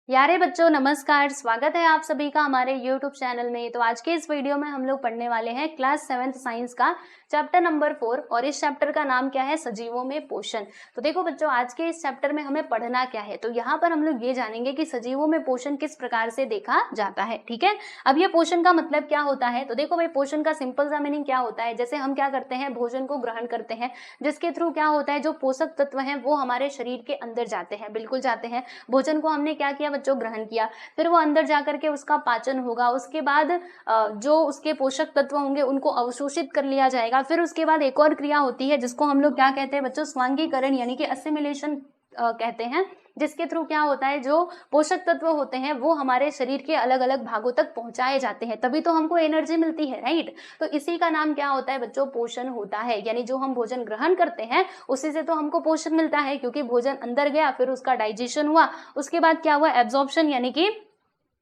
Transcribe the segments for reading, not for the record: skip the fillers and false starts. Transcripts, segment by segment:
प्यारे बच्चों नमस्कार, स्वागत है आप सभी का हमारे YouTube चैनल में। तो आज के इस वीडियो में हम लोग पढ़ने वाले हैं क्लास 7th साइंस का चैप्टर नंबर 4 और इस चैप्टर का नाम क्या है, सजीवों में पोषण। तो देखो बच्चों, आज के इस चैप्टर में हमें पढ़ना क्या है, तो यहाँ पर हम लोग ये जानेंगे कि सजीवों में पोषण किस प्रकार से देखा जाता है। ठीक है, अब ये पोषण का मतलब क्या होता है, तो देखो भाई पोषण का सिंपल सा मीनिंग क्या होता है, जैसे हम क्या करते हैं, भोजन को ग्रहण करते हैं, जिसके थ्रू क्या होता है, जो पोषक तत्व हैं वो हमारे शरीर के अंदर जाते हैं, बिल्कुल जाते हैं। भोजन को हमने क्या किया बच्चों, ग्रहण किया, फिर वो अंदर जाकर के उसका पाचन होगा, उसके बाद जो उसके पोषक तत्व होंगे उनको अवशोषित कर लिया जाएगा। फिर उसके बाद एक और क्रिया होती है जिसको हम लोग क्या कहते हैं बच्चों, स्वांगीकरण यानी कि असिमिलेशन कहते हैं, जिसके थ्रू क्या होता है, जो पोषक तत्व होते हैं वो हमारे शरीर के अलग अलग भागों तक पहुंचाए जाते हैं, तभी तो हमको एनर्जी मिलती है, राइट। तो इसी का नाम क्या होता है बच्चों, पोषण होता है। यानी जो हम भोजन ग्रहण करते हैं उसी से तो हमको पोषण मिलता है, क्योंकि भोजन अंदर गया, फिर उसका डाइजेशन हुआ, उसके बाद क्या हुआ, एब्जॉर्प्शन यानी कि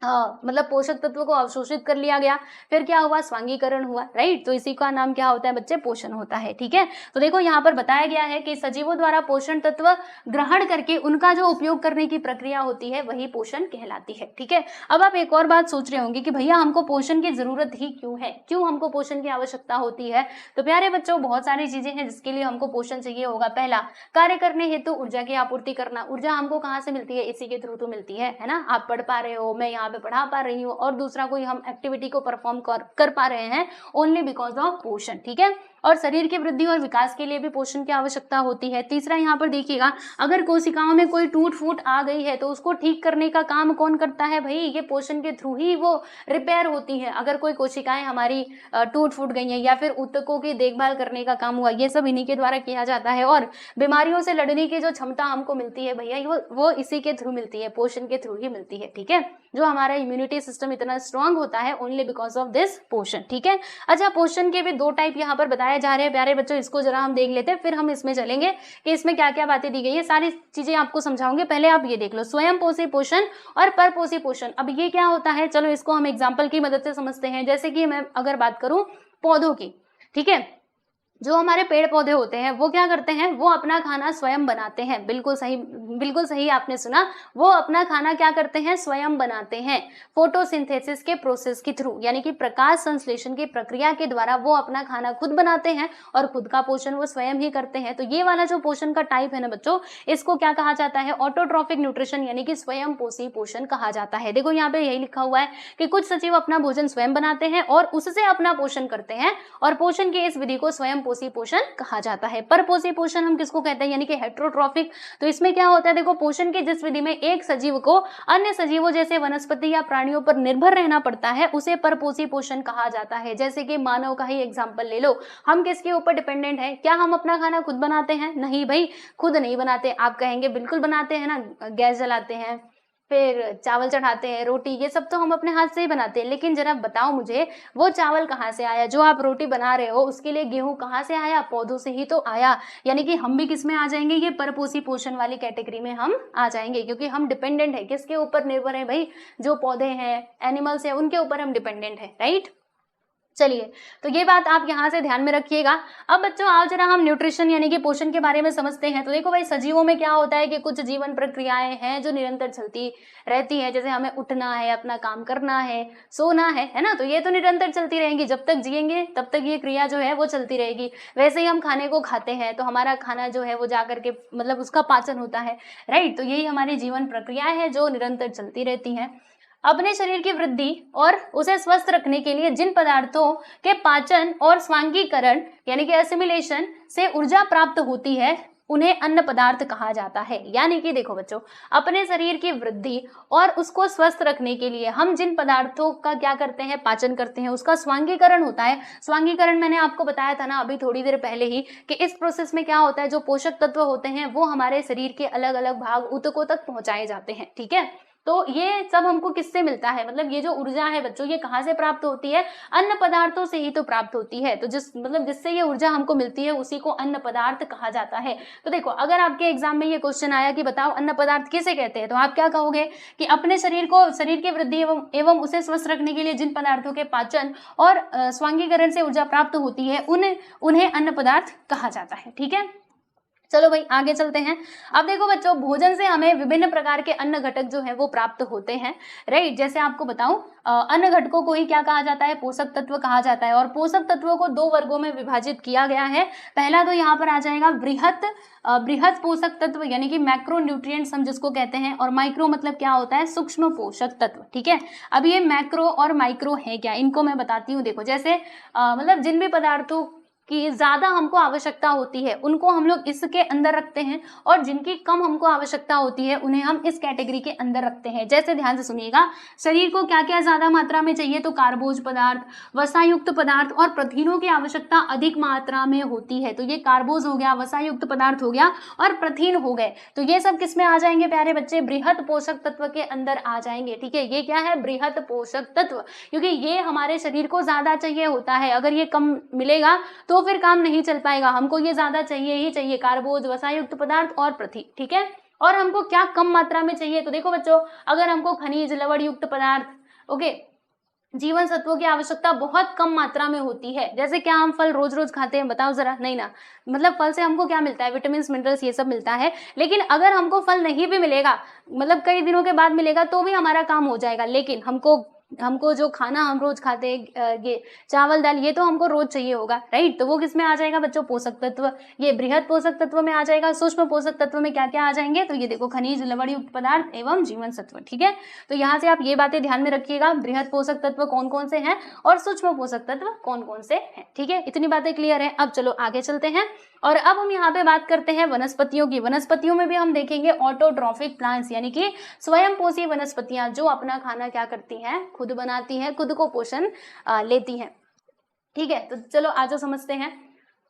मतलब पोषक तत्वों को अवशोषित कर लिया गया, फिर क्या हुआ, स्वांगीकरण हुआ, राइट। तो इसी का नाम क्या होता है बच्चे, पोषण होता है। ठीक है, तो देखो यहाँ पर बताया गया है कि सजीवों द्वारा पोषण तत्व ग्रहण करके उनका जो उपयोग करने की प्रक्रिया होती है वही पोषण कहलाती है। ठीक है, अब आप एक और बात सोच रहे होंगे कि भैया हमको पोषण की जरूरत ही क्यों है, क्यों हमको पोषण की आवश्यकता होती है। तो प्यारे बच्चों, बहुत सारी चीजें हैं जिसके लिए हमको पोषण चाहिए होगा। पहला, कार्य करने हेतु ऊर्जा की आपूर्ति करना। ऊर्जा हमको कहाँ से मिलती है, इसी के थ्रू तो मिलती है ना। आप पढ़ पा रहे हो, मैं यहाँ पे पढ़ा पा रही हूँ, और दूसरा कोई हम एक्टिविटी को परफॉर्म कर पा रहे हैं ओनली बिकॉज ऑफ पोषण। ठीक है, और शरीर की वृद्धि और विकास के लिए भी पोषण की आवश्यकता होती है। तीसरा, यहाँ पर देखिएगा, अगर कोशिकाओं में कोई टूट फूट आ गई है तो उसको ठीक करने का काम कौन करता है भाई, ये पोषण के थ्रू ही वो रिपेयर होती है। अगर कोई कोशिकाएं हमारी टूट फूट गई हैं या फिर ऊतकों की देखभाल करने का काम हुआ, ये सब इन्हीं के द्वारा किया जाता है। और बीमारियों से लड़ने की जो क्षमता हमको मिलती है भैया, वो इसी के थ्रू मिलती है, पोषण के थ्रू ही मिलती है। ठीक है, जो हमारा इम्यूनिटी सिस्टम इतना स्ट्रांग होता है ओनली बिकॉज ऑफ दिस पोषण। ठीक है, अच्छा, पोषण के भी दो टाइप यहाँ पर बताए जा रहे हैं प्यारे बच्चों, इसको जरा हम देख लेते हैं, फिर हम इसमें चलेंगे कि इसमें क्या क्या बातें दी गई है, सारी चीजें आपको समझाऊंगे। पहले आप ये देख लो, स्वयं पोषी पोषण और परपोषी पोषण। अब ये क्या होता है, चलो इसको हम एग्जाम्पल की मदद से समझते हैं। जैसे कि मैं अगर बात करूं पौधों की, ठीक है, जो हमारे पेड़ पौधे होते हैं वो क्या करते हैं, वो अपना खाना स्वयं बनाते हैं। बिल्कुल सही आपने सुना, वो अपना खाना क्या करते हैं, स्वयं बनाते हैं, फोटोसिंथेसिस के प्रोसेस के थ्रू, यानी कि प्रकाश संश्लेषण की प्रक्रिया के द्वारा वो अपना खाना खुद बनाते हैं और खुद का पोषण वो स्वयं ही करते हैं। तो ये वाला जो पोषण का टाइप है ना बच्चों, इसको क्या कहा जाता है, ऑटोट्रॉफिक न्यूट्रिशन यानी कि स्वयं पोषी पोषण कहा जाता है। देखो यहाँ पे यही लिखा हुआ है कि कुछ सजीव अपना भोजन स्वयं बनाते हैं और उससे अपना पोषण करते हैं, और पोषण की इस विधि को स्वयं पोषी पोषण कहा जाता है। परपोषी पोषण हम किसको कहते हैं, यानी कि हेट्रोट्रॉफिक। तो इसमें क्या होता है, देखो पोषण की जिस विधि में एक सजीव को अन्य सजीवों जैसे वनस्पति या प्राणियों पर निर्भर रहना पड़ता है उसे परपोषी पोषण कहा जाता है। जैसे कि मानव का ही एग्जांपल ले लो, हम किसके ऊपर डिपेंडेंट है, क्या हम अपना खाना खुद बनाते हैं, नहीं भाई, खुद नहीं बनाते। आप कहेंगे बिल्कुल बनाते हैं ना, गैस जलाते हैं, फिर चावल चढ़ाते हैं, रोटी, ये सब तो हम अपने हाथ से ही बनाते हैं। लेकिन जरा बताओ मुझे, वो चावल कहाँ से आया, जो आप रोटी बना रहे हो उसके लिए गेहूं कहाँ से आया, पौधों से ही तो आया। यानी कि हम भी किस में आ जाएंगे, ये परपोषी पोषण वाली कैटेगरी में हम आ जाएंगे, क्योंकि हम डिपेंडेंट है, किसके ऊपर निर्भर है भाई, जो पौधे हैं, एनिमल्स हैं, उनके ऊपर हम डिपेंडेंट है, राइट। चलिए, तो ये बात आप यहाँ से ध्यान में रखिएगा। अब बच्चों आओ जरा हम न्यूट्रिशन यानी कि पोषण के बारे में समझते हैं। तो देखो भाई, सजीवों में क्या होता है कि कुछ जीवन प्रक्रियाएं हैं जो निरंतर चलती रहती है। जैसे हमें उठना है, अपना काम करना है, सोना है ना, तो ये तो निरंतर चलती रहेंगी, जब तक जिएंगे तब तक ये क्रिया जो है वो चलती रहेगी। वैसे ही हम खाने को खाते हैं तो हमारा खाना जो है वो जाकर के मतलब उसका पाचन होता है, राइट। तो यही हमारी जीवन प्रक्रियाएं हैं जो निरंतर चलती रहती हैं। अपने शरीर की वृद्धि और उसे स्वस्थ रखने के लिए जिन पदार्थों के पाचन और स्वांगीकरण यानी कि एसिमिलेशन से ऊर्जा प्राप्त होती है उन्हें अन्न पदार्थ कहा जाता है। यानी कि देखो बच्चों, अपने शरीर की वृद्धि और उसको स्वस्थ रखने के लिए हम जिन पदार्थों का क्या करते हैं, पाचन करते हैं, उसका स्वांगीकरण होता है। स्वांगीकरण मैंने आपको बताया था ना अभी थोड़ी देर पहले ही कि इस प्रोसेस में क्या होता है, जो पोषक तत्व होते हैं वो हमारे शरीर के अलग अलग भाग ऊतकों तक पहुंचाए जाते हैं। ठीक है, तो ये सब हमको किससे मिलता है, मतलब ये जो ऊर्जा है बच्चों, ये कहाँ से प्राप्त होती है, अन्न पदार्थों से ही तो प्राप्त होती है। तो जिससे ये ऊर्जा हमको मिलती है उसी को अन्न पदार्थ कहा जाता है। तो देखो, अगर आपके एग्जाम में ये क्वेश्चन आया कि बताओ अन्न पदार्थ किसे कहते हैं, तो आप क्या कहोगे कि अपने शरीर की वृद्धि एवं उसे स्वस्थ रखने के लिए जिन पदार्थों के पाचन और स्वांगीकरण से ऊर्जा प्राप्त होती है उन्हें अन्न पदार्थ कहा जाता है। ठीक है, चलो भाई आगे चलते हैं। अब देखो बच्चों, भोजन से हमें विभिन्न प्रकार के अन्न घटक जो है वो प्राप्त होते हैं, राइट। जैसे आपको बताऊं, अन्न घटकों को ही क्या कहा जाता है, पोषक तत्व कहा जाता है। और पोषक तत्वों को दो वर्गों में विभाजित किया गया है। पहला तो यहाँ पर आ जाएगा बृहत पोषक तत्व, यानी कि मैक्रो न्यूट्रिएंट्स हम जिसको कहते हैं, और माइक्रो मतलब क्या होता है, सूक्ष्म पोषक तत्व, ठीक है। अब ये मैक्रो और माइक्रो है क्या, इनको मैं बताती हूँ। देखो जैसे मतलब जिन भी पदार्थों की ज्यादा हमको आवश्यकता होती है उनको हम लोग इसके अंदर रखते हैं, और जिनकी कम हमको आवश्यकता होती है उन्हें हम इस कैटेगरी के अंदर रखते हैं। जैसे ध्यान से सुनिएगा, शरीर को क्या क्या ज्यादा मात्रा में चाहिए, तो कार्बोज पदार्थ, वसायुक्त पदार्थ और प्रोटीनों की आवश्यकता अधिक मात्रा में होती है। तो ये कार्बोज हो गया, वसायुक्त पदार्थ हो गया और प्रोटीन हो गए। तो ये सब किस में आ जाएंगे प्यारे बच्चे, बृहत पोषक तत्व के अंदर आ जाएंगे, ठीक है। ये क्या है, बृहत पोषक तत्व, क्योंकि ये हमारे शरीर को ज्यादा चाहिए होता है। अगर ये कम मिलेगा तो फिर काम नहीं चल पाएगा, हमको ये ज्यादा चाहिए ही चाहिए, कार्बोज, वसायुक्त पदार्थ और प्रोटीन, ठीक है। और हमको क्या कम मात्रा में चाहिए, तो देखो बच्चों, अगर हमको खनिज, लवण युक्त पदार्थ, ओके, जीवन सत्वों की आवश्यकता बहुत कम मात्रा में होती है। जैसे क्या हम फल रोज रोज खाते हैं, बताओ जरा, नहीं ना। मतलब फल से हमको क्या मिलता है, विटामिन, मिनरल्स, ये सब मिलता है। लेकिन अगर हमको फल नहीं भी मिलेगा, मतलब कई दिनों के बाद मिलेगा, तो भी हमारा काम हो जाएगा। लेकिन हमको जो खाना हम रोज खाते हैं, ये चावल दाल, ये तो हमको रोज चाहिए होगा, राइट। तो वो किस में आ जाएगा बच्चों, पोषक तत्व। ये बृहत पोषक तत्व में आ जाएगा। सूक्ष्म पोषक तत्व में क्या क्या आ जाएंगे, तो ये देखो, खनिज, लवण युक्त पदार्थ एवं जीवन सत्व, ठीक है। तो यहाँ से आप ये बातें ध्यान में रखिएगा, बृहत पोषक तत्व कौन कौन से हैं और सूक्ष्म पोषक तत्व कौन कौन से हैं, ठीक है। इतनी बातें क्लियर है। अब चलो आगे चलते हैं, और अब हम यहाँ पे बात करते हैं वनस्पतियों की। वनस्पतियों में भी हम देखेंगे ऑटोट्रॉफिक प्लांट्स, यानी कि स्वयंपोषी वनस्पतियां, जो अपना खाना क्या करती हैं, खुद बनाती हैं, खुद को पोषण लेती हैं, ठीक है। तो चलो आज समझते हैं।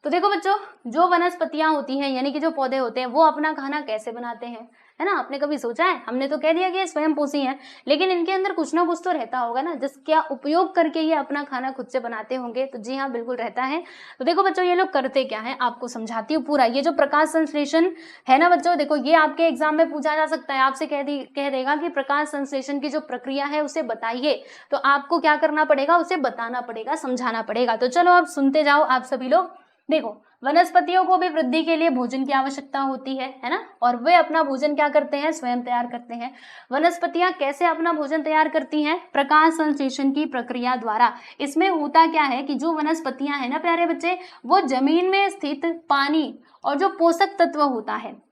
तो देखो बच्चों, जो वनस्पतियां होती हैं, यानी कि जो पौधे होते हैं, वो अपना खाना कैसे बनाते हैं, है ना। आपने कभी सोचा है, हमने तो कह दिया कि ये स्वयंपोषी हैं, लेकिन इनके अंदर कुछ ना कुछ तो रहता होगा ना, जिसका उपयोग करके ये अपना खाना खुद से बनाते होंगे। तो जी हाँ, बिल्कुल रहता है। तो देखो बच्चों, ये लोग करते क्या है, आपको समझाती हूँ पूरा। ये जो प्रकाश संश्लेषण है ना बच्चों, देखो ये आपके एग्जाम में पूछा जा सकता है। आपसे कह देगा कि प्रकाश संश्लेषण की जो प्रक्रिया है उसे बताइए, तो आपको क्या करना पड़ेगा, उसे बताना पड़ेगा, समझाना पड़ेगा। तो चलो अब सुनते जाओ आप सभी लोग। देखो, वनस्पतियों को भी वृद्धि के लिए भोजन की आवश्यकता होती है ना, और वे अपना भोजन क्या करते हैं, स्वयं तैयार करते हैं। वनस्पतियां कैसे अपना भोजन तैयार करती हैं, प्रकाश संश्लेषण की प्रक्रिया द्वारा। इसमें होता क्या है कि जो वनस्पतियां हैं ना प्यारे बच्चे, वो जमीन में स्थित पानी और जो पोषक तत्व होता है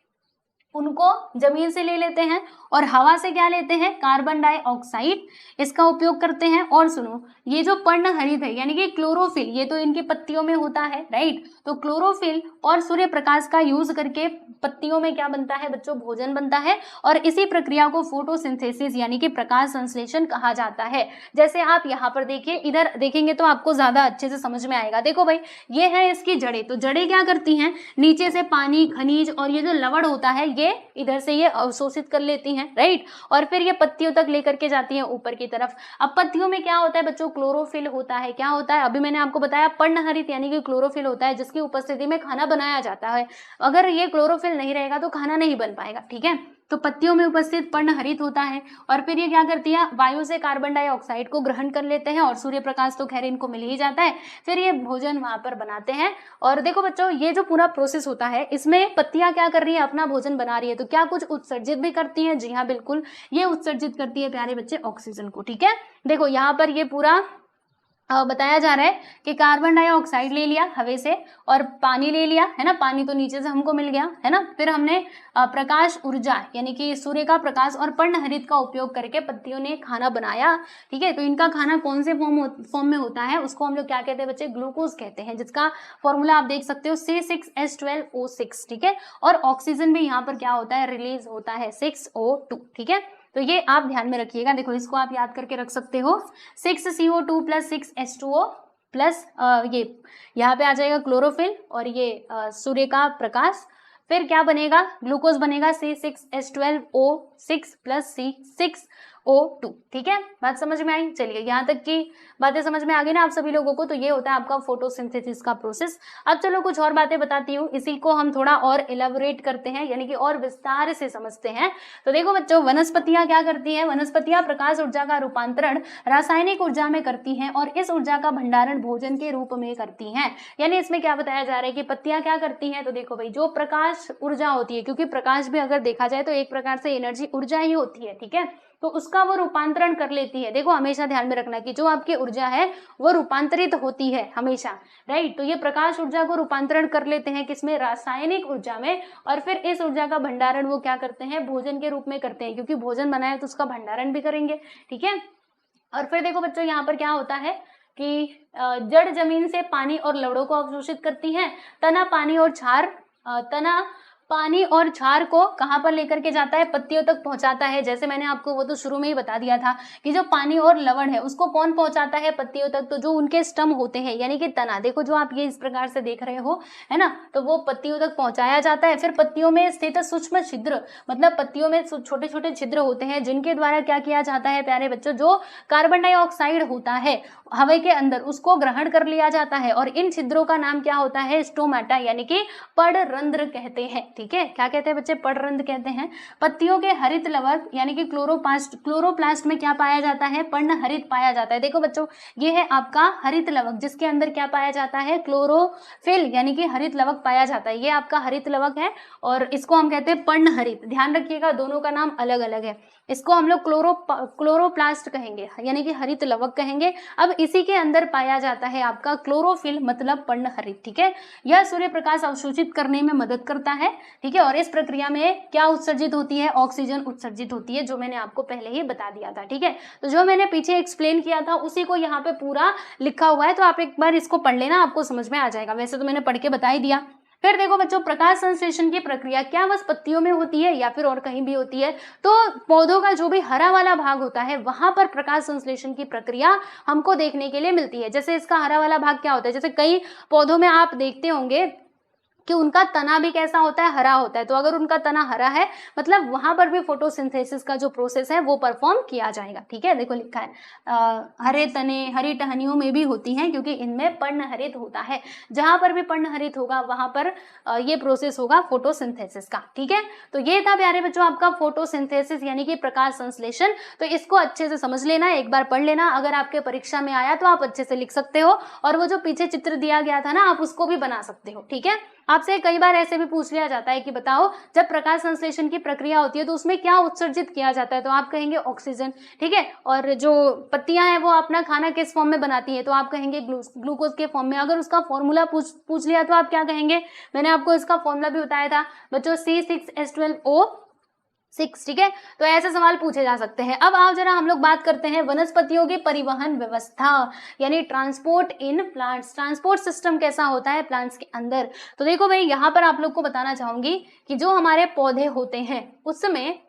उनको जमीन से ले लेते हैं, और हवा से क्या लेते हैं, कार्बन डाइऑक्साइड, इसका उपयोग करते हैं। और सुनो, ये जो पर्णहरित है, यानी कि क्लोरोफिल, ये तो इनकी पत्तियों में होता है, राइट। तो क्लोरोफिल और सूर्य प्रकाश का यूज करके पत्तियों में क्या बनता है बच्चों, भोजन बनता है। और इसी प्रक्रिया को फोटोसिंथेसिस यानी कि प्रकाश संश्लेषण कहा जाता है। जैसे आप यहाँ पर देखिए, इधर देखेंगे तो आपको ज्यादा अच्छे से समझ में आएगा। देखो भाई, ये है इसकी जड़ें। तो जड़ें क्या करती हैं, नीचे से पानी, खनिज और ये जो लवण होता है, ये इधर से ये अवशोषित कर लेती हैं, राइट। और फिर ये पत्तियों तक लेकर के जाती हैं ऊपर की तरफ। अब पत्तियों में क्या होता है बच्चों, क्लोरोफिल होता है। क्या होता है, अभी मैंने आपको बताया, पर्णहरित यानी कि क्लोरोफिल होता है, जिसकी उपस्थिति में खाना बनाया जाता है। अगर ये क्लोरोफिल नहीं रहेगा तो खाना नहीं बन पाएगा, ठीक है। तो पत्तियों में उपस्थित पर्णहरित होता है, और फिर ये क्या करती है, वायु से कार्बन डाइऑक्साइड को ग्रहण कर लेते हैं, और सूर्य प्रकाश तो खैर इनको मिल ही जाता है। फिर ये भोजन वहां पर बनाते हैं। और देखो बच्चों, ये जो पूरा प्रोसेस होता है, इसमें पत्तियां क्या कर रही है, अपना भोजन बना रही है। तो क्या कुछ उत्सर्जित भी करती है, जी हाँ बिल्कुल, ये उत्सर्जित करती है प्यारे बच्चे ऑक्सीजन को, ठीक है। देखो यहाँ पर ये पूरा बताया जा रहा है कि कार्बन डाइऑक्साइड ले लिया हवा से, और पानी ले लिया, है ना। पानी तो नीचे से हमको मिल गया, है ना। फिर हमने प्रकाश ऊर्जा यानी कि सूर्य का प्रकाश और पर्णहरित का उपयोग करके पत्तियों ने खाना बनाया, ठीक है। तो इनका खाना कौन से फॉर्म में होता है, उसको हम लोग क्या कहते हैं बच्चे, ग्लूकोज कहते हैं, जिसका फॉर्मूला आप देख सकते हो C6H12O6, ठीक है। और ऑक्सीजन भी यहाँ पर क्या होता है, रिलीज होता है, 6O2, ठीक है। तो ये आप ध्यान में रखिएगा। देखो, इसको आप याद करके रख सकते हो, 6CO2 + 6H2O प्लस ये यहाँ पे आ जाएगा क्लोरोफिल, और ये सूर्य का प्रकाश। फिर क्या बनेगा, ग्लूकोज बनेगा, C6H12O6 + C6 O2। ठीक है, बात समझ में आई? चलिए यहाँ तक की बातें समझ में आ गई ना आप सभी लोगों को। तो ये होता है आपका फोटोसिंथेसिस का प्रोसेस। अब चलो कुछ और बातें बताती हूँ, इसी को हम थोड़ा और इलेबोरेट करते हैं, यानी कि और विस्तार से समझते हैं। तो देखो बच्चों, वनस्पतियां क्या करती हैं? वनस्पतियां प्रकाश ऊर्जा का रूपांतरण रासायनिक ऊर्जा में करती हैं और इस ऊर्जा का भंडारण भोजन के रूप में करती हैं। यानी इसमें क्या बताया जा रहा है कि पत्तियां क्या करती हैं? तो देखो भाई, जो प्रकाश ऊर्जा होती है, क्योंकि प्रकाश भी अगर देखा जाए तो एक प्रकार से एनर्जी ऊर्जा ही होती है, ठीक है, तो उसका वो रूपांतरण कर लेती है। देखो हमेशा ध्यान में रखना कि जो आपकी ऊर्जा है वो रूपांतरित होती है हमेशा, राइट। तो ये प्रकाश ऊर्जा को रूपांतरण कर लेते हैं किसमें? रासायनिक ऊर्जा में। और फिर इस ऊर्जा का भंडारण वो क्या करते हैं? भोजन के रूप में करते हैं, क्योंकि भोजन बनाए तो उसका भंडारण भी करेंगे, ठीक है। और फिर देखो बच्चों, यहाँ पर क्या होता है कि जड़ जमीन से पानी और लवणों को अवशोषित करती है। तना पानी और क्षार को कहाँ पर लेकर के जाता है? पत्तियों तक पहुंचाता है। जैसे मैंने आपको वो तो शुरू में ही बता दिया था कि जो पानी और लवण है उसको कौन पहुंचाता है पत्तियों तक? तो जो उनके स्टम होते हैं, यानी कि तना, देखो जो आप ये इस प्रकार से देख रहे हो, है ना, तो वो पत्तियों तक पहुंचाया जाता है। फिर पत्तियों में स्थित सूक्ष्म छिद्र, मतलब पत्तियों में छोटे छोटे छिद्र होते हैं जिनके द्वारा क्या किया जाता है प्यारे बच्चों? जो कार्बन डाइऑक्साइड होता है हवा के अंदर उसको ग्रहण कर लिया जाता है। और इन छिद्रों का नाम क्या होता है? स्टोमेटा, यानी कि पर्णरंध्र कहते हैं, ठीक है। क्या कहते हैं बच्चे? पर्णरंध्र कहते हैं। पत्तियों के हरित लवक यानी कि क्लोरोप्लास्ट में क्या पाया जाता है? पर्णहरित पाया जाता है। देखो बच्चों, ये है आपका हरित लवक, जिसके अंदर क्या पाया जाता है? क्लोरोफिल, यानी कि हरित लवक पाया जाता है। ये आपका हरित लवक है और इसको हम कहते हैं पर्णहरित। ध्यान रखिएगा, दोनों का नाम अलग अलग है। इसको हम लोग क्लोरोप्लास्ट कहेंगे, यानी कि हरित लवक कहेंगे। अब इसी के अंदर पाया जाता है आपका क्लोरोफिल, मतलब पर्णहरित, ठीक है। यह सूर्य प्रकाश अवशोषित करने में मदद करता है, ठीक है। और इस प्रक्रिया में क्या उत्सर्जित होती है? ऑक्सीजन उत्सर्जित होती है, जो मैंने आपको पहले ही बता दिया था, ठीक है। तो जो मैंने पीछे एक्सप्लेन किया था उसी को यहाँ पे पूरा लिखा हुआ है, तो आप एक बार इसको पढ़ लेना, आपको समझ में आ जाएगा। वैसे तो मैंने पढ़ के बता ही दिया। फिर देखो बच्चों, प्रकाश संश्लेषण की प्रक्रिया क्या बस पत्तियों में होती है या फिर और कहीं भी होती है? तो पौधों का जो भी हरा वाला भाग होता है वहां पर प्रकाश संश्लेषण की प्रक्रिया हमको देखने के लिए मिलती है। जैसे इसका हरा वाला भाग क्या होता है? जैसे कई पौधों में आप देखते होंगे कि उनका तना भी कैसा होता है? हरा होता है। तो अगर उनका तना हरा है मतलब वहां पर भी फोटोसिंथेसिस का जो प्रोसेस है वो परफॉर्म किया जाएगा, ठीक है। देखो लिखा है हरे तने हरी टहनियों में भी होती हैं, क्योंकि इनमें पर्णहरित होता है। जहां पर भी पर्णहरित होगा वहां पर ये प्रोसेस होगा फोटोसिंथेसिस का, ठीक है। तो ये था प्यारे बच्चों आपका फोटोसिंथेसिस यानी कि प्रकाश संश्लेषण। तो इसको अच्छे से समझ लेना, एक बार पढ़ लेना, अगर आपके परीक्षा में आया तो आप अच्छे से लिख सकते हो। और वो जो पीछे चित्र दिया गया था ना, आप उसको भी बना सकते हो, ठीक है। आपसे कई बार ऐसे भी पूछ लिया जाता है कि बताओ जब प्रकाश संश्लेषण की प्रक्रिया होती है तो उसमें क्या उत्सर्जित किया जाता है? तो आप कहेंगे ऑक्सीजन, ठीक है। और जो पत्तियां हैं वो अपना खाना किस फॉर्म में बनाती है? तो आप कहेंगे ग्लूकोज के फॉर्म में। अगर उसका फॉर्मूला पूछ लिया तो आप क्या कहेंगे? मैंने आपको इसका फॉर्मूला भी बताया था बच्चों, C6H12O6, ठीक है। तो ऐसे सवाल पूछे जा सकते हैं। अब आओ जरा हम लोग बात करते हैं वनस्पतियों की परिवहन व्यवस्था, यानी transport in plants. Transport system कैसा होता है प्लांट्स के अंदर? तो देखो भाई, यहाँ पर आप लोग को बताना चाहूंगी कि जो हमारे पौधे होते हैं उसमें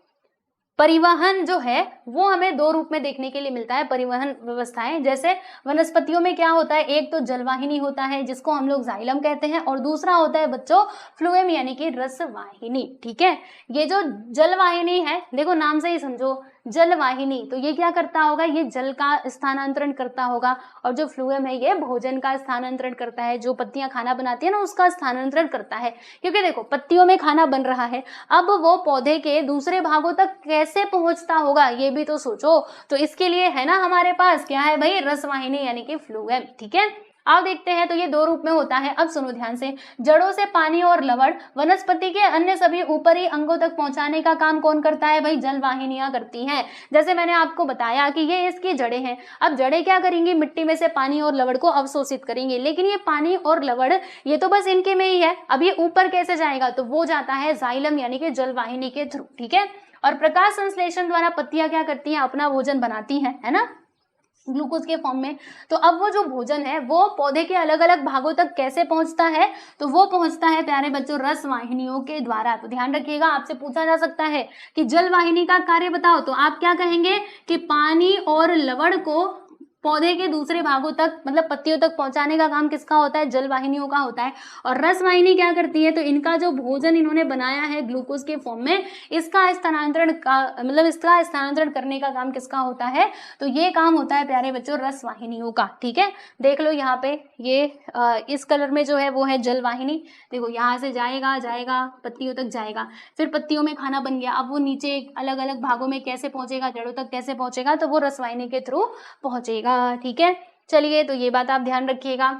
परिवहन जो है वो हमें दो रूप में देखने के लिए मिलता है, परिवहन व्यवस्थाएं। जैसे वनस्पतियों में क्या होता है? एक तो जलवाहिनी होता है जिसको हम लोग जाइलम कहते हैं, और दूसरा होता है बच्चों फ्लूएम यानी कि रसवाहिनी, ठीक है। ये जो जलवाहिनी है, देखो नाम से ही समझो जलवाहिनी, तो ये क्या करता होगा? ये जल का स्थानांतरण करता होगा। और जो फ्लूएम है ये भोजन का स्थानांतरण करता है, जो पत्तियां खाना बनाती है ना उसका स्थानांतरण करता है। क्योंकि देखो पत्तियों में खाना बन रहा है, अब वो पौधे के दूसरे भागों तक कैसे पहुंचता होगा ये भी तो सोचो। तो इसके लिए है ना हमारे पास क्या है भाई? रसवाहिनी यानी कि फ्लूएम, ठीक है। आओ देखते हैं, तो ये दो रूप में होता है। अब सुनो ध्यान से, जड़ों से पानी और लवण वनस्पति के अन्य सभी ऊपरी अंगों तक पहुंचाने का काम कौन करता है भाई? जलवाहिनियां करती हैं। जैसे मैंने आपको बताया कि ये इसकी जड़ें हैं। अब जड़ें क्या करेंगी? मिट्टी में से पानी और लवण को अवशोषित करेंगे। लेकिन ये पानी और लवण ये तो बस इनके में ही है, अब ये ऊपर कैसे जाएगा? तो वो जाता है जाइलम यानी कि जलवाहिनी के थ्रू, ठीक है। और प्रकाश संश्लेषण द्वारा पत्तियां क्या करती हैं? अपना भोजन बनाती हैं, है ना, ग्लूकोज के फॉर्म में। तो अब वो जो भोजन है वो पौधे के अलग अलग भागों तक कैसे पहुंचता है? तो वो पहुंचता है प्यारे बच्चों रस वाहिनियों के द्वारा। तो ध्यान रखिएगा, आपसे पूछा जा सकता है कि जल वाहिनी का कार्य बताओ, तो आप क्या कहेंगे कि पानी और लवण को पौधे के दूसरे भागों तक मतलब पत्तियों तक पहुंचाने का काम किसका होता है, जल वाहिनियों का होता है। और रस वाहिनी क्या करती है, तो इनका जो भोजन इन्होंने बनाया है ग्लूकोज के फॉर्म में, इसका स्थानांतरण का मतलब इसका स्थानांतरण करने का काम किसका होता है, तो ये काम होता है प्यारे बच्चों रस वाहिनियों का। ठीक है, देख लो यहाँ पे ये इस कलर में जो है वो है जल वाहिनी। देखो यहाँ से जाएगा जाएगा पत्तियों तक जाएगा, फिर पत्तियों में खाना बन गया, अब वो नीचे अलग अलग भागों में कैसे पहुंचेगा, जड़ों तक कैसे पहुंचेगा, तो वो रस वाहिनी के थ्रू पहुंचेगा। ठीक है, चलिए तो ये बात आप ध्यान रखिएगा।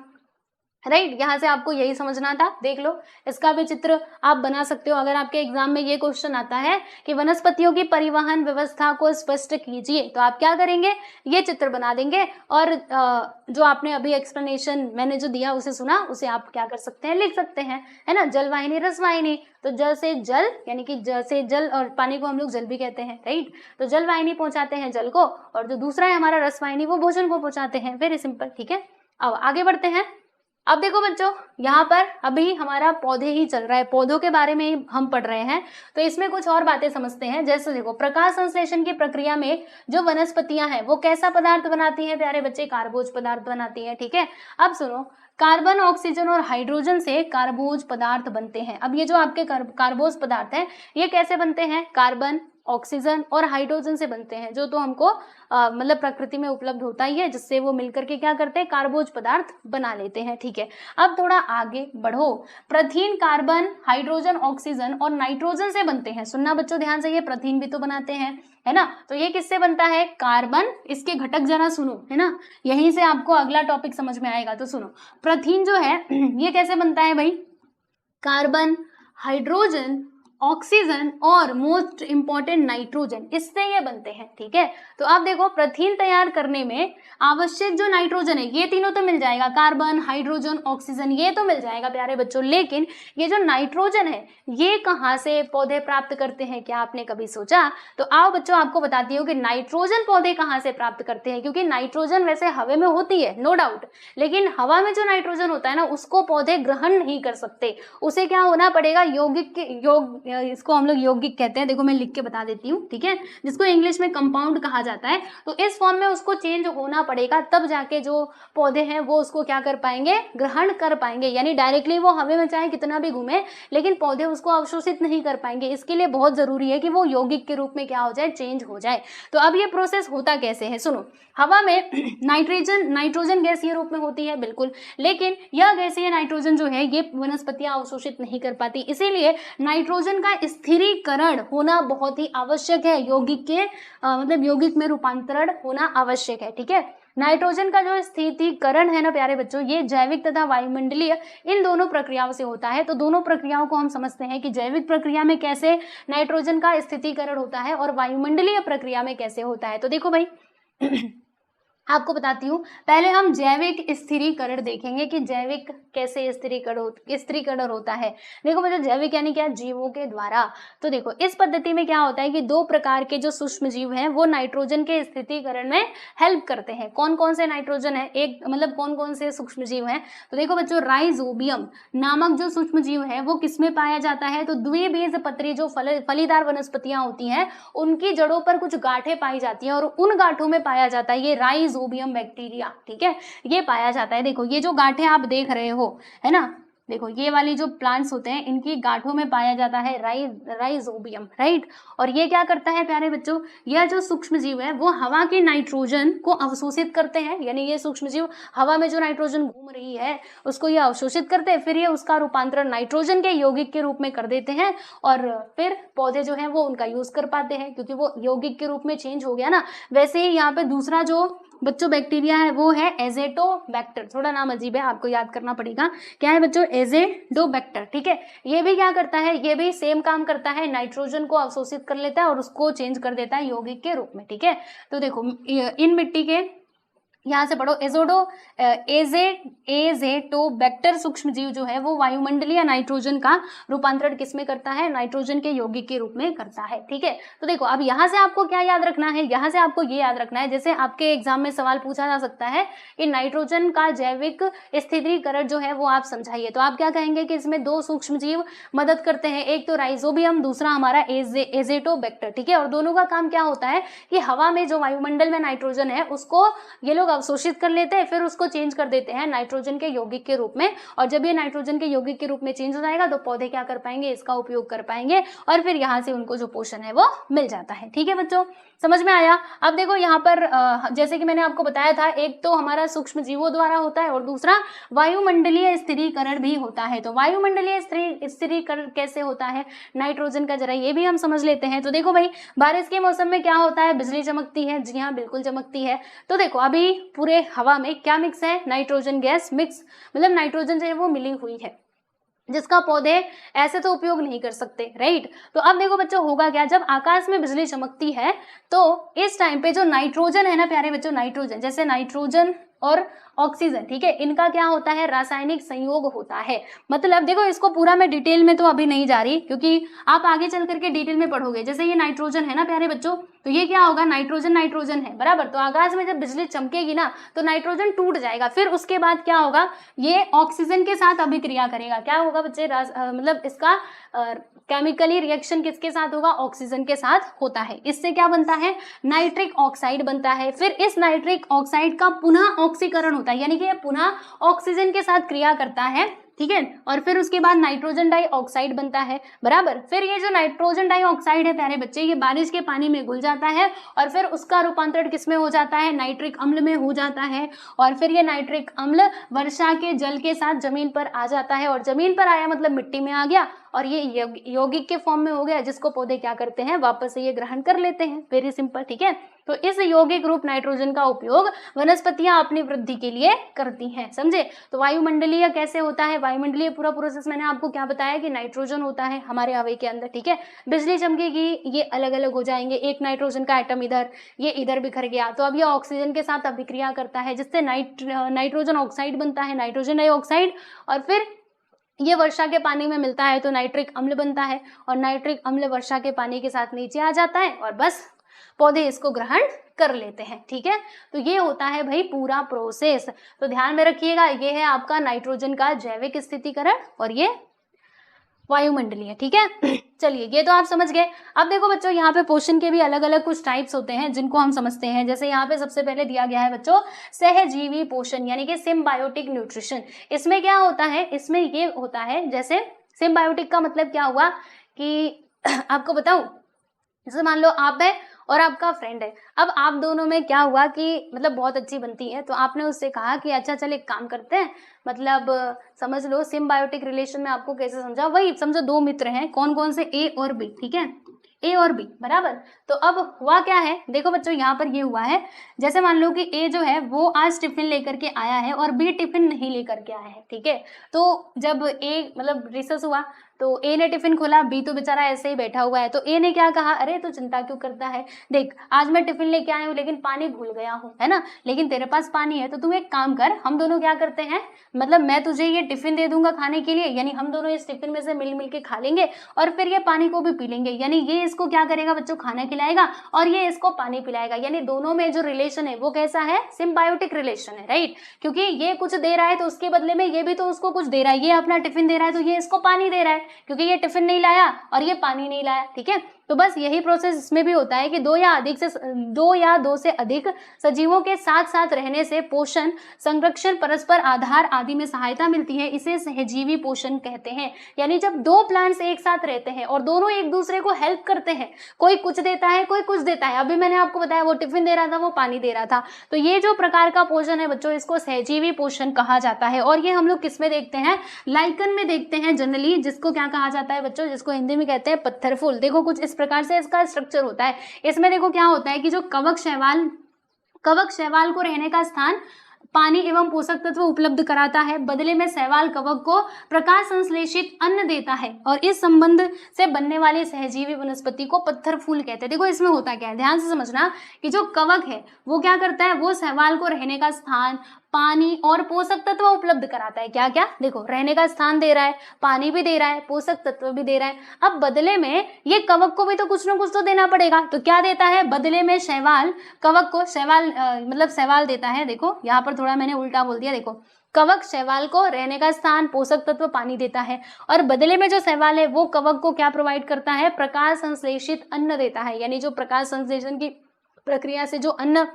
राइट, यहाँ से आपको यही समझना था। देख लो इसका भी चित्र आप बना सकते हो। अगर आपके एग्जाम में ये क्वेश्चन आता है कि वनस्पतियों की परिवहन व्यवस्था को स्पष्ट कीजिए, तो आप क्या करेंगे, ये चित्र बना देंगे और जो आपने अभी एक्सप्लेनेशन मैंने जो दिया उसे सुना, उसे आप क्या कर सकते हैं, लिख सकते हैं, है ना। जल वाहिनी रस वाहिनी, तो जल से जल यानी कि जल से जल, और पानी को हम लोग जल भी कहते हैं, राइट। तो जल वाहिनी पहुंचाते हैं जल को, और जो दूसरा है हमारा रस वाहिनी वो भोजन को पहुंचाते हैं। Very simple. ठीक है, अब आगे बढ़ते हैं। अब देखो बच्चों, यहाँ पर अभी हमारा पौधे ही चल रहा है, पौधों के बारे में ही हम पढ़ रहे हैं, तो इसमें कुछ और बातें समझते हैं। जैसे देखो, प्रकाश संश्लेषण की प्रक्रिया में जो वनस्पतियां हैं वो कैसा पदार्थ बनाती हैं प्यारे बच्चे, कार्बोज पदार्थ बनाती हैं। ठीक है, अब सुनो, कार्बन, ऑक्सीजन और हाइड्रोजन से कार्बोज पदार्थ बनते हैं। अब ये जो आपके कार्बोज पदार्थ हैं ये कैसे बनते हैं, कार्बन, ऑक्सीजन और हाइड्रोजन से बनते हैं, जो तो हमको मतलब प्रकृति में उपलब्ध होता ही है, जिससे वो मिलकर के क्या करते हैं, कार्बोज पदार्थ बना लेते हैं। ठीक है, अब थोड़ा आगे बढ़ो। प्रथिन कार्बन, हाइड्रोजन, ऑक्सीजन और नाइट्रोजन से बनते हैं। सुनना बच्चों ध्यान से, ये प्रथिन भी तो बनाते हैं, है ना। तो ये किससे बनता है, कार्बन। इसके घटक जरा सुनो, है ना, यहीं से आपको अगला टॉपिक समझ में आएगा। तो सुनो, प्रथिन जो है ये कैसे बनता है भाई, कार्बन, हाइड्रोजन, ऑक्सीजन और मोस्ट इंपॉर्टेंट नाइट्रोजन, इससे ये बनते हैं। ठीक है, तो आप देखो प्रथिन तैयार करने में आवश्यक जो नाइट्रोजन है ये तीनों तो मिल जाएगा, कार्बन, हाइड्रोजन, ऑक्सीजन, ये तो मिल जाएगा प्यारे बच्चों, लेकिन ये जो नाइट्रोजन है ये कहाँ से पौधे प्राप्त करते हैं, क्या आपने कभी सोचा। तो आओ बच्चों आपको बताती हूँ कि नाइट्रोजन पौधे कहाँ से प्राप्त करते हैं, क्योंकि नाइट्रोजन वैसे हवा में होती है नो डाउट, लेकिन हवा में जो नाइट्रोजन होता है ना उसको पौधे ग्रहण नहीं कर सकते, उसे क्या होना पड़ेगा, यौगिक, इसको हम लोग यौगिक कहते हैं। देखो मैं लिख के बता देती हूँ, ठीक है, जिसको इंग्लिश में कंपाउंड कहा जाता है। तो इस फॉर्म में उसको चेंज होना पड़ेगा, तब जाके जो पौधे हैं वो उसको क्या कर पाएंगे, ग्रहण कर पाएंगे। यानी डायरेक्टली वो हवा में चाहे कितना भी घूमे, लेकिन पौधे उसको अवशोषित नहीं कर पाएंगे। इसके लिए बहुत जरूरी है कि वो यौगिक के रूप में क्या हो जाए, चेंज हो जाए। तो अब ये प्रोसेस होता कैसे है, सुनो। हवा में नाइट्रोजन गैसीय रूप में होती है, बिल्कुल, लेकिन यह गैसीय नाइट्रोजन जो है ये वनस्पतियां अवशोषित नहीं कर पाती, इसीलिए नाइट्रोजन का स्थिरीकरण होना बहुत ही आवश्यक है, यौगिक के मतलब यौगिक में रूपांतरण होना आवश्यक है। ठीक है, नाइट्रोजन का जो स्थिरीकरण है ना प्यारे बच्चों, ये जैविक तथा वायुमंडलीय इन दोनों प्रक्रियाओं से होता है। तो दोनों प्रक्रियाओं को हम समझते हैं कि जैविक प्रक्रिया में कैसे नाइट्रोजन का स्थिरीकरण होता है और वायुमंडलीय प्रक्रिया में कैसे होता है। तो देखो भाई आपको बताती हूँ, पहले हम जैविक स्थिरीकरण देखेंगे कि जैविक कैसे स्थिरीकरण होता है। देखो मुझे जैविक यानी क्या, जीवों के द्वारा। तो देखो इस पद्धति में क्या होता है कि दो प्रकार के जो सूक्ष्म जीव हैं वो नाइट्रोजन के स्थिरीकरण में हेल्प करते हैं। कौन कौन से नाइट्रोजन है, एक मतलब कौन कौन से सूक्ष्म जीव हैं, तो देखो बच्चों राइजोबियम नामक जो सूक्ष्म जीव है वो किसमें पाया जाता है, तो द्विबीजपत्री जो फलीदार वनस्पतियां होती हैं उनकी जड़ों पर कुछ गांठें पाई जाती हैं और उन गांठों में पाया जाता है ये राइजोबियम बैक्टीरिया। ठीक है, ये पाया जाता है। देखो ये जो गांठें आप देख रहे हो, है ना, देखो ये वाली जो प्लांट्स होते हैं इनकी गांठों में पाया जाता है राइजोबियम, राइट। और ये क्या करता है प्यारे बच्चों, यह जो सूक्ष्म जीव है वो हवा के नाइट्रोजन को अवशोषित करते हैं। यानी ये सूक्ष्म जीव हवा में जो नाइट्रोजन घूम रही है उसको ये अवशोषित करते हैं, फिर ये उसका रूपांतरण नाइट्रोजन के यौगिक के रूप में कर देते हैं और फिर पौधे जो है वो उनका यूज कर पाते हैं, क्योंकि वो यौगिक के रूप में चेंज हो गया ना। वैसे ही यहाँ पे दूसरा जो बच्चों बैक्टीरिया है वो है एजेटोबैक्टर, थोड़ा नाम अजीब है आपको याद करना पड़ेगा। क्या है बच्चों, एजेटोबैक्टर। ठीक है, ये भी क्या करता है, ये भी सेम काम करता है, नाइट्रोजन को अवशोषित कर लेता है और उसको चेंज कर देता है यौगिक के रूप में। ठीक है, तो देखो इन मिट्टी के यहाँ से पढ़ो, एजेटोबैक्टर सूक्ष्म जीव जो है वो वायुमंडलीय नाइट्रोजन का रूपांतरण किसमें करता है, नाइट्रोजन के यौगिक के रूप में करता है। ठीक है, तो देखो अब यहाँ से आपको क्या याद रखना है, यहाँ से आपको ये याद रखना है, जैसे आपके एग्जाम में सवाल पूछा जा सकता है कि नाइट्रोजन का जैविक स्थिरीकरण जो है वो आप समझाइए, तो आप क्या कहेंगे कि इसमें दो सूक्ष्म जीव मदद करते हैं, एक तो राइजोबियम, दूसरा हमारा एजेटोबैक्टर। ठीक है, और दोनों का काम क्या होता है कि हवा में जो वायुमंडल में नाइट्रोजन है उसको ये लोग अवशोषित कर लेते हैं, फिर उसको चेंज कर देते हैं नाइट्रोजन के यौगिक के रूप में, और जब ये नाइट्रोजन के यौगिक के रूप में चेंज हो जाएगा तो पौधे क्या कर पाएंगे, इसका उपयोग कर पाएंगे, और फिर यहाँ से उनको जो पोषण है वो मिल जाता है। ठीक है बच्चों, समझ में आया। अब देखो यहाँ पर जैसे कि मैंने आपको बताया था, एक तो हमारा सूक्ष्म जीवों द्वारा होता है और दूसरा वायुमंडलीय स्थिरीकरण भी होता है। तो वायुमंडलीय स्थिरीकरण कैसे होता है नाइट्रोजन का, जरा ये भी हम समझ लेते हैं। तो देखो भाई, बारिश के मौसम में क्या होता है, बिजली चमकती है। जी हाँ, बिल्कुल चमकती है। तो देखो अभी पूरे हवा में क्या मिक्स है, नाइट्रोजन गैस मिक्स, मतलब नाइट्रोजन जो है वो मिली हुई है, जिसका पौधे ऐसे तो उपयोग नहीं कर सकते, राइट। तो अब देखो बच्चों, होगा क्या, जब आकाश में बिजली चमकती है तो इस टाइम पे जो नाइट्रोजन है ना प्यारे बच्चों, नाइट्रोजन, जैसे नाइट्रोजन और ऑक्सीजन, ठीक है, इनका क्या होता है, रासायनिक संयोग होता है। मतलब देखो, इसको पूरा मैं डिटेल में तो अभी नहीं जा रही, क्योंकि आप आगे चल करके डिटेल में पढ़ोगे। जैसे ये नाइट्रोजन है ना प्यारे बच्चों, तो ये क्या होगा, नाइट्रोजन नाइट्रोजन है बराबर। तो आकाश में जब बिजली चमकेगी ना तो नाइट्रोजन टूट जाएगा, फिर उसके बाद क्या होगा, ये ऑक्सीजन के साथ अभिक्रिया करेगा। क्या होगा बच्चे, मतलब इसका केमिकली रिएक्शन किसके साथ होगा, ऑक्सीजन के साथ होता है। इससे क्या बनता है, नाइट्रिक ऑक्साइड बनता है। फिर इस नाइट्रिक ऑक्साइड का पुनः ऑक्सीकरण होता है, यानी कि ये पुनः ऑक्सीजन के साथ क्रिया करता है, ठीक है। और फिर उसके बाद नाइट्रोजन डाइऑक्साइड बनता है बराबर। फिर ये जो नाइट्रोजन डाइऑक्साइड है प्यारे बच्चे, ये बारिश के पानी में घुल जाता है और फिर उसका रूपांतरण किसमें हो जाता है, नाइट्रिक अम्ल में हो जाता है। और फिर ये नाइट्रिक अम्ल वर्षा के जल के साथ जमीन पर आ जाता है, और जमीन पर आया मतलब मिट्टी में आ गया, और ये यौगिक के फॉर्म में हो गया, जिसको पौधे क्या करते हैं, वापस से ये ग्रहण कर लेते हैं। वेरी सिंपल, ठीक है। तो इस यौगिक रूप नाइट्रोजन का उपयोग वनस्पतियां अपनी वृद्धि के लिए करती हैं, समझे। तो वायुमंडलीय कैसे होता है, वायुमंडलीय पूरा प्रोसेस मैंने आपको क्या बताया कि नाइट्रोजन होता है हमारे हवा के अंदर, ठीक है। बिजली चमकेगी, ये अलग अलग हो जाएंगे, एक नाइट्रोजन का एटम इधर, ये इधर बिखर गया, तो अब ये ऑक्सीजन के साथ अभिक्रिया करता है, जिससे नाइट्रोजन ऑक्साइड बनता है, नाइट्रोजन डाइऑक्साइड, और फिर ये वर्षा के पानी में मिलता है तो नाइट्रिक अम्ल बनता है, और नाइट्रिक अम्ल वर्षा के पानी के साथ नीचे आ जाता है, और बस पौधे इसको ग्रहण कर लेते हैं, ठीक है। तो ये होता है भाई पूरा प्रोसेस। तो ध्यान में रखिएगा, ये है आपका नाइट्रोजन का जैविक स्थितिकरण और ये वायुमंडलीय, ठीक है। चलिए, ये तो आप समझ गए। अब देखो बच्चों, यहाँ पे पोषण के भी अलग अलग कुछ टाइप्स होते हैं जिनको हम समझते हैं। जैसे यहाँ पे सबसे पहले दिया गया है बच्चों सहजीवी पोषण, यानी कि सिम्बायोटिक न्यूट्रिशन। इसमें क्या होता है, इसमें ये होता है, जैसे सिम्बायोटिक का मतलब क्या हुआ कि आपको बताऊं, जैसे मान लो आप है और आपका फ्रेंड है। अब आप दोनों में क्या हुआ कि मतलब बहुत अच्छी बनती है, तो आपने उससे कहा कि अच्छा चल एक काम करते हैं, मतलब समझ लो सिम्बायोटिक रिलेशन में आपको कैसे समझा, वही समझो दो मित्र हैं, कौन कौन से, ए और बी, ठीक है, ए और बी बराबर। तो अब हुआ क्या है, देखो बच्चों यहाँ पर ये हुआ है, जैसे मान लो कि ए जो है वो आज टिफिन लेकर के आया है और बी टिफिन नहीं लेकर के आया है, ठीक है। तो जब ए मतलब रिसर्च हुआ तो ए ने टिफिन खोला, बी तो बेचारा ऐसे ही बैठा हुआ है, तो ए ने क्या कहा, अरे तू चिंता क्यों करता है, देख आज मैं टिफिन लेके आया हूँ लेकिन पानी भूल गया हूँ, है ना, लेकिन तेरे पास पानी है, तो तू एक काम कर, हम दोनों क्या करते हैं, मतलब मैं तुझे ये टिफिन दे दूंगा खाने के लिए, यानी हम दोनों इस टिफिन में से मिल मिल के खा लेंगे और फिर ये पानी को भी पी लेंगे, यानी ये इसको क्या करेगा बच्चों, खाना खिलाएगा और ये इसको पानी पिलाएगा, यानी दोनों में जो रिलेशन है वो कैसा है, सिम्बायोटिक रिलेशन है, राइट। क्योंकि ये कुछ दे रहा है तो उसके बदले में ये भी तो उसको कुछ दे रहा है, ये अपना टिफिन दे रहा है तो ये इसको पानी दे रहा है, क्योंकि ये टिफिन नहीं लाया और ये पानी नहीं लाया, ठीक है। तो बस यही प्रोसेस इसमें भी होता है कि दो या दो से अधिक सजीवों के साथ साथ रहने से पोषण, संरक्षण, परस्पर आधार आदि में सहायता मिलती है, इसे सहजीवी पोषण कहते हैं। यानी जब दो प्लांट्स एक साथ रहते हैं और दोनों एक दूसरे को हेल्प करते हैं, कोई कुछ देता है कोई कुछ देता है, अभी मैंने आपको बताया वो टिफिन दे रहा था वो पानी दे रहा था, तो ये जो प्रकार का पोषण है बच्चों इसको सहजीवी पोषण कहा जाता है। और ये हम लोग किस में देखते हैं, लाइकन में देखते हैं जनरली, जिसको क्या कहा जाता है बच्चों, जिसको हिंदी में कहते हैं पत्थर फूल। देखो कुछ इस प्रकार से इसका स्ट्रक्चर होता है। इसमें देखो क्या होता है कि जो कवक शैवाल को रहने का स्थान, पानी एवं पोषक तत्व उपलब्ध कराता है, बदले में शैवाल कवक को प्रकाश संश्लेषित अन्न देता है, और इस संबंध से बनने वाली सहजीवी वनस्पति को पत्थर फूल कहते हैं। देखो इसमें होता क्या है, ध्यान से समझना कि जो कवक है वो क्या करता है, वो शैवाल को रहने का स्थान, पानी और पोषक तत्व उपलब्ध कराता है। क्या क्या, देखो रहने का स्थान दे रहा है, पानी भी दे रहा है, पोषक तत्व भी दे रहा है। अब बदले में ये कवक को भी तो कुछ ना कुछ तो देना पड़ेगा, तो क्या देता है, बदले में शैवाल कवक को शैवाल देता है। देखो यहाँ पर थोड़ा मैंने उल्टा बोल दिया, देखो कवक शैवाल को रहने का स्थान, पोषक तत्व, पानी देता है, और बदले में जो शैवाल है वो कवक को क्या प्रोवाइड करता है, प्रकाश संश्लेषित अन्न देता है, यानी जो प्रकाश संश्लेषण की प्रक्रिया से जो अन्न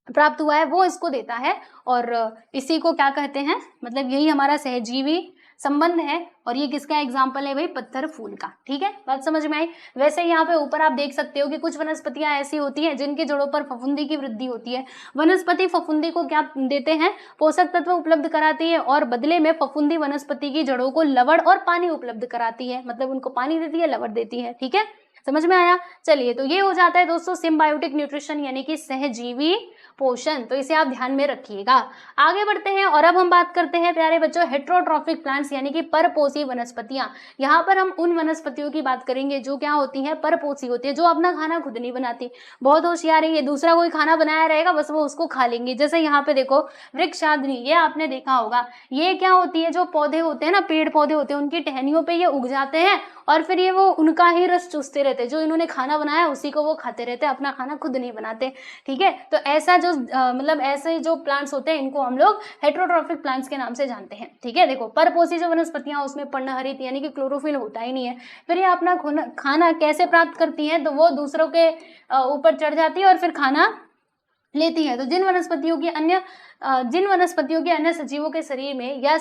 प्राप्त हुआ है वो इसको देता है, और इसी को क्या कहते हैं, मतलब यही हमारा सहजीवी संबंध है। और ये किसका एग्जाम्पल है भाई, पत्थर फूल का। ठीक है, बात समझ में आई। वैसे यहाँ पे ऊपर आप देख सकते हो कि कुछ वनस्पतियां ऐसी होती हैं जिनकी जड़ों पर फफूंदी की वृद्धि होती है। वनस्पति फफूंदी को क्या देते हैं, पोषक तत्व उपलब्ध कराती है, और बदले में फफूंदी वनस्पति की जड़ों को लवण और पानी उपलब्ध कराती है, मतलब उनको पानी देती है, लवण देती है। ठीक है, समझ में आया। चलिए, तो ये हो जाता है दोस्तों सिम्बायोटिक न्यूट्रिशन यानी कि सहजीवी पोषण, तो इसे आप ध्यान में रखिएगा। आगे बढ़ते हैं और अब हम बात करते हैं प्यारे बच्चों हेट्रोट्रॉफिक प्लांट्स यानी कि परपोषी वनस्पतियां। यहाँ पर हम उन वनस्पतियों की बात करेंगे जो क्या होती हैं, परपोषी होती है, जो अपना खाना खुद नहीं बनाती। बहुत होशियार है ये, दूसरा कोई खाना बनाया रहेगा बस वो उसको खा लेंगे। जैसे यहाँ पे देखो वृक्षाग्नि, ये आपने देखा होगा, ये क्या होती है, जो पौधे होते हैं ना, पेड़ पौधे होते हैं, उनकी टहनियों पे ये उग जाते हैं और फिर ये वो उनका ही रस चूसते रहते हैं, जो इन्होंने खाना बनाया उसी को वो खाते रहते हैं, अपना खाना खुद नहीं बनाते। ठीक है, तो ऐसा जो मतलब ऐसे जो प्लांट्स होते हैं इनको हम लोग हेट्रोट्रॉफिक प्लांट्स के नाम से जानते हैं। ठीक है, देखो परपोषी जो वनस्पतियां उसमें पर्णहरित यानी कि क्लोरोफिल होता ही नहीं है। फिर ये अपना खाना कैसे प्राप्त करती हैं, तो वो दूसरों के ऊपर चढ़ जाती है और फिर खाना लेती है। तो जिन वनस्पतियों की अन्य सजीवों के शरीर में या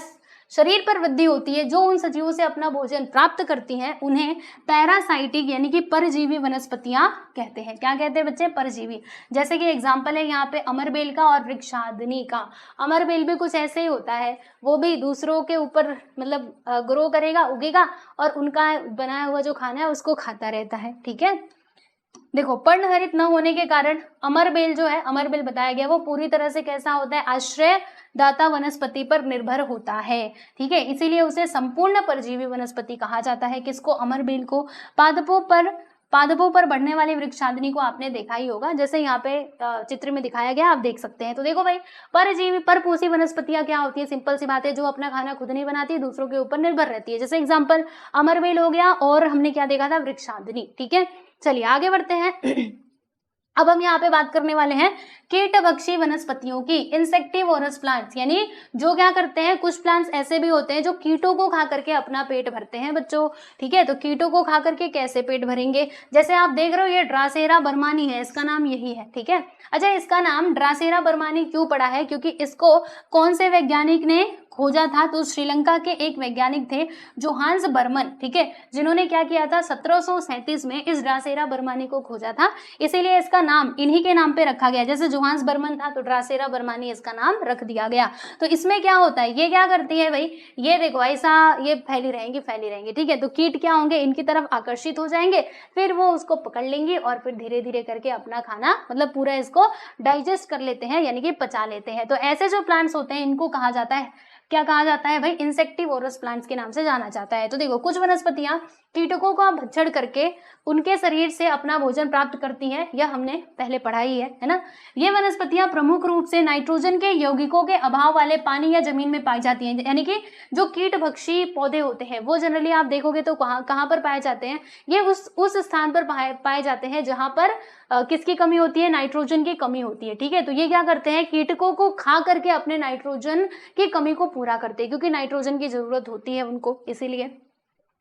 शरीर पर वृद्धि होती है, जो उन सजीवों से अपना भोजन प्राप्त करती हैं, उन्हें पैरासाइटिक यानी कि परजीवी वनस्पतियां कहते हैं। क्या कहते हैं बच्चे, परजीवी। जैसे कि एग्जाम्पल है यहाँ पे अमरबेल का और वृक्षाग्नि का। अमरबेल भी कुछ ऐसे ही होता है, वो भी दूसरों के ऊपर मतलब ग्रो करेगा, उगेगा, और उनका बनाया हुआ जो खाना है उसको खाता रहता है। ठीक है, देखो पर्णहरित न होने के कारण अमरबेल जो है, अमरबेल बताया गया, वो पूरी तरह से कैसा होता है, आश्रय दाता वनस्पति पर निर्भर होता है। ठीक है, इसीलिए उसे संपूर्ण परजीवी वनस्पति कहा जाता है। किसको, अमरबेल को। पादपों पर बढ़ने वाली वृक्षाग्नि को आपने देखा ही होगा, जैसे यहाँ पे चित्र में दिखाया गया, आप देख सकते हैं। तो देखो भाई, परजीवी परपोषी वनस्पतियां क्या होती है, सिंपल सी बात है, जो अपना खाना खुद नहीं बनाती, दूसरों के ऊपर निर्भर रहती है। जैसे एग्जाम्पल अमरबेल हो गया, और हमने क्या देखा था, वृक्षाग्नि। ठीक है, चलिए आगे बढ़ते हैं। अब हम यहाँ पे बात करने वाले हैं कीटभक्षी वनस्पतियों की, इंसेक्टिवोरस प्लांट्स, यानी जो क्या करते हैं, कुछ प्लांट्स ऐसे भी होते हैं जो कीटों को खा करके अपना पेट भरते हैं बच्चों। ठीक है, तो कीटों को खा करके कैसे पेट भरेंगे, जैसे आप देख रहे हो ये ड्रासेरा बर्मानी है, इसका नाम यही है। ठीक है, अच्छा इसका नाम ड्रासेरा बर्मानी क्यों पड़ा है, क्योंकि इसको कौन से वैज्ञानिक ने खोजा था, तो श्रीलंका के एक वैज्ञानिक थे जोहान्स बर्मन। ठीक है, जिन्होंने क्या किया था, 1737 में इस ड्रासेरा बर्मानी को खोजा था, इसीलिए इसका नाम इन्हीं के नाम पे रखा गया। जैसे जोहान्स बर्मन था तो ड्रासेरा बर्मानी इसका नाम रख दिया गया। तो इसमें क्या होता है, ये क्या करती है भाई, ये देखो ऐसा ये फैली रहेंगी। ठीक है, तो कीट क्या होंगे, इनकी तरफ आकर्षित हो जाएंगे, फिर वो उसको पकड़ लेंगे और फिर धीरे धीरे करके अपना खाना मतलब पूरा इसको डाइजेस्ट कर लेते हैं, यानी कि पचा लेते हैं। तो ऐसे जो प्लांट्स होते हैं इनको कहा जाता है, क्या कहा जाता है भाई, इंसेक्टिवोरस प्लांट्स के नाम से जाना जाता है। तो देखो कुछ वनस्पतियां कीटकों का भक्षण करके उनके शरीर से अपना भोजन प्राप्त करती हैं, यह हमने पहले पढ़ा ही है ना। ये वनस्पतियां प्रमुख रूप से नाइट्रोजन के यौगिकों के अभाव वाले पानी या जमीन में पाई जाती हैं, यानी कि जो कीटभक्षी पौधे होते हैं वो जनरली आप देखोगे तो कहाँ पर पाए जाते हैं, ये उस स्थान पर पाए जाते हैं जहां पर किसकी कमी होती है, नाइट्रोजन की कमी होती है। ठीक है, तो ये क्या करते हैं, कीटकों को खा करके अपने नाइट्रोजन की कमी को पूरा करते हैं, क्योंकि नाइट्रोजन की जरूरत होती है उनको, इसीलिए,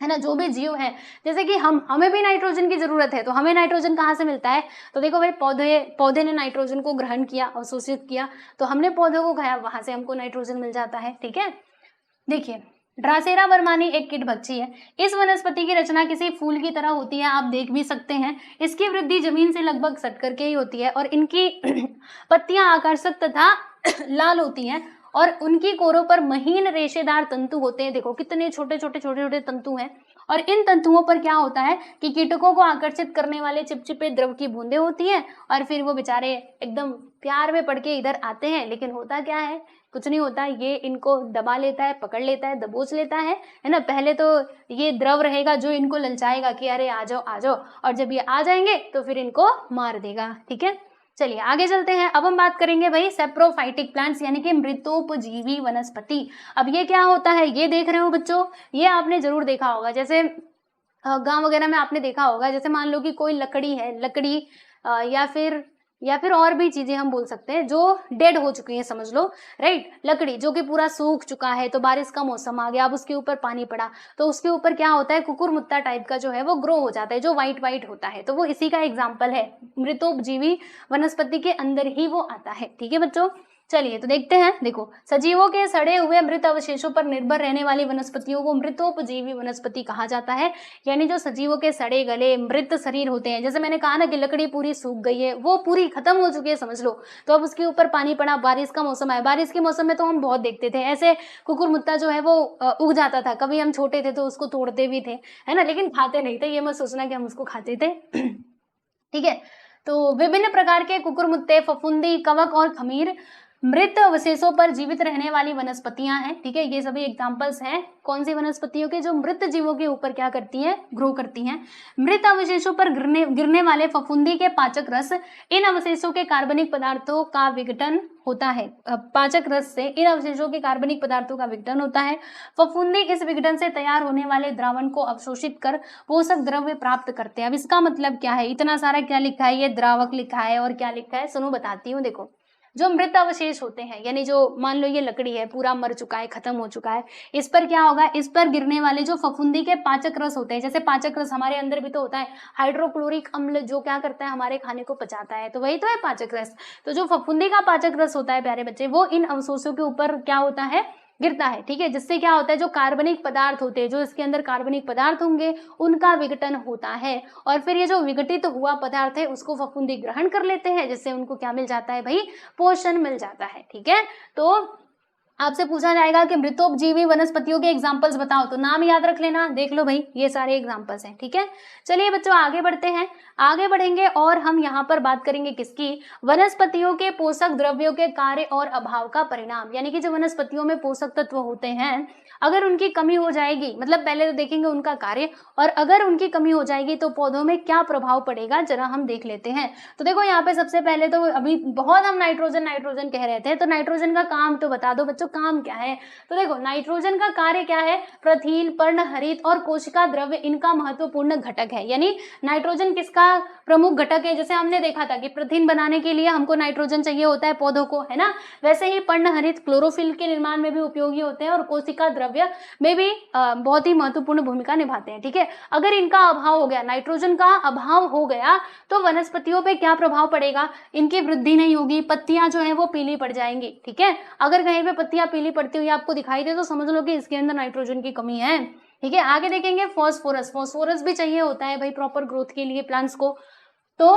है ना। जो भी जीव है, जैसे कि हमें भी नाइट्रोजन की जरूरत है, तो हमें नाइट्रोजन कहाँ से मिलता है, तो देखो भाई पौधे ने नाइट्रोजन को ग्रहण किया, अवशोषित किया, तो हमने पौधों को खाया, वहां से हमको नाइट्रोजन मिल जाता है। ठीक है, देखिए ड्रासेरा बर्मानी एक कीटभक्षी है। इस वनस्पति की रचना किसी फूल की तरह होती है, आप देख भी सकते हैं। इसकी वृद्धि जमीन से लगभग सट करके ही होती है और इनकी पत्तियां आकर्षक तथा लाल होती हैं और उनकी कोरों पर महीन रेशेदार तंतु होते हैं। देखो कितने छोटे छोटे तंतु हैं, और इन तंतुओं पर क्या होता है कि कीटकों को आकर्षित करने वाले चिपचिपे द्रव की बूंदें होती हैं, और फिर वो बेचारे एकदम प्यार में पड़ के इधर आते हैं, लेकिन होता क्या है, कुछ नहीं होता, ये इनको दबा लेता है, पकड़ लेता है, दबोच लेता है ना। पहले तो ये द्रव रहेगा जो इनको ललचाएगा कि अरे आ जाओ, और जब ये आ जाएंगे तो फिर इनको मार देगा। ठीक है, चलिए आगे चलते हैं। अब हम बात करेंगे भाई सेप्रोफाइटिक प्लांट्स, यानी कि मृतोपजीवी वनस्पति। अब ये क्या होता है, ये देख रहे हो बच्चों, ये आपने जरूर देखा होगा, जैसे गांव वगैरह में आपने देखा होगा, जैसे मान लो कि कोई लकड़ी है, या फिर या फिर और भी चीजें हम बोल सकते हैं जो डेड हो चुकी हैं, समझ लो, राइट। लकड़ी जो कि पूरा सूख चुका है, तो बारिश का मौसम आ गया, अब उसके ऊपर पानी पड़ा तो उसके ऊपर क्या होता है, कुकुरमुत्ता टाइप का जो है वो ग्रो हो जाता है, जो व्हाइट व्हाइट होता है। तो वो इसी का एग्जाम्पल है, मृतोपजीवी वनस्पति के अंदर ही वो आता है। ठीक है बच्चों, चलिए तो देखते हैं। देखो, सजीवों के सड़े हुए मृत अवशेषों पर निर्भर रहने वाली वनस्पतियों को मृतोपजीवी वनस्पति कहा जाता है। यानी जो सजीवों के सड़े गले मृत शरीर होते हैं, जैसे मैंने कहा ना कि लकड़ी पूरी सूख गई है, वो पूरी खत्म हो चुकी है समझ लो, तो अब उसके ऊपर पानी पड़ा, बारिश का मौसम आया। बारिश के मौसम में तो हम बहुत देखते थे ऐसे कुकुरमुत्ता जो है वो उग जाता था। कभी हम छोटे थे तो उसको तोड़ते भी थे, है ना, लेकिन खाते नहीं थे, ये मत सोचना कि हम उसको खाते थे। ठीक है, तो विभिन्न प्रकार के कुकुरमुत्ते, फफूंदी, कवक और खमीर मृत अवशेषों पर जीवित रहने वाली वनस्पतियां हैं। ठीक है, ये सभी एग्जांपल्स हैं कौन सी वनस्पतियों के, जो मृत जीवों के ऊपर क्या करती हैं, ग्रो करती हैं। मृत अवशेषों पर गिरने वाले फफूंदी के पाचक रस, इन अवशेषों के कार्बनिक पदार्थों का विघटन होता है। पाचक रस से इन अवशेषों के कार्बनिक पदार्थों का विघटन होता है। फफूंदी इस विघटन से तैयार होने वाले द्रावण को अवशोषित कर पोषक द्रव्य प्राप्त करते हैं। अब इसका मतलब क्या है, इतना सारा क्या लिखा है, ये द्रावक लिखा है और क्या लिखा है, सुनो बताती हूँ। देखो, जो मृत अवशेष होते हैं, यानी जो मान लो ये लकड़ी है, पूरा मर चुका है, खत्म हो चुका है, इस पर क्या होगा, इस पर गिरने वाले जो फफूंदी के पाचक रस होते हैं, जैसे पाचक रस हमारे अंदर भी तो होता है, हाइड्रोक्लोरिक अम्ल जो क्या करता है, हमारे खाने को पचाता है, तो वही तो है पाचक रस। तो जो फफूंदी का पाचक रस होता है प्यारे बच्चे, वो इन अवशेषों के ऊपर क्या होता है, गिरता है। ठीक है, जिससे क्या होता है, जो कार्बनिक पदार्थ होते हैं, जो इसके अंदर कार्बनिक पदार्थ होंगे, उनका विघटन होता है, और फिर ये जो विघटित हुआ पदार्थ है उसको फफूंदी ग्रहण कर लेते हैं, जिससे उनको क्या मिल जाता है भाई, पोषण मिल जाता है। ठीक है, तो आपसे पूछा जाएगा कि मृतोपजीवी वनस्पतियों के एग्जाम्पल्स बताओ, तो नाम याद रख लेना, देख लो भाई ये सारे एग्जाम्पल्स हैं। ठीक है, चलिए बच्चों आगे बढ़ते हैं, आगे बढ़ेंगे और हम यहाँ पर बात करेंगे किसकी, वनस्पतियों के पोषक द्रव्यों के कार्य और अभाव का परिणाम। यानी कि जो वनस्पतियों में पोषक तत्व होते हैं, अगर उनकी कमी हो जाएगी, मतलब पहले तो देखेंगे उनका कार्य, और अगर उनकी कमी हो जाएगी तो पौधों में क्या प्रभाव पड़ेगा, जरा हम देख लेते हैं। तो देखो यहाँ पे सबसे पहले तो अभी बहुत हम नाइट्रोजन नाइट्रोजन कह रहे थे, तो नाइट्रोजन का काम तो बता दो बच्चों, काम क्या है। तो देखो नाइट्रोजन का कार्य क्या है, प्रथिन, पर्णहरित और कोशिका द्रव्य इनका महत्वपूर्ण घटक है। यानी नाइट्रोजन किसका प्रमुख घटक है, जैसे हमने देखा था कि प्रथिन बनाने के लिए हमको नाइट्रोजन चाहिए होता है पौधों को, है ना, वैसे ही पर्णहरित क्लोरोफिल के निर्माण में भी उपयोगी होते हैं और कोशिका द्रव्य में भी बहुत ही महत्वपूर्ण भूमिका निभाते हैं। ठीक है, अगर इनका अभाव हो गया, नाइट्रोजन का अभाव हो गया, तो वनस्पतियों पे क्या प्रभाव पड़ेगा, इनकी वृद्धि नहीं होगी, पत्तियां जो है वो पीली पड़ जाएंगी। ठीक है, अगर कहीं पे पत्तियां पीली पड़ती हुई आपको दिखाई दे तो समझ लो कि इसके अंदर नाइट्रोजन की कमी है। ठीक है, आगे देखेंगे फॉस्फोरस, फॉस्फोरस भी चाहिए होता है भाई प्रॉपर ग्रोथ के लिए प्लांट्स को। तो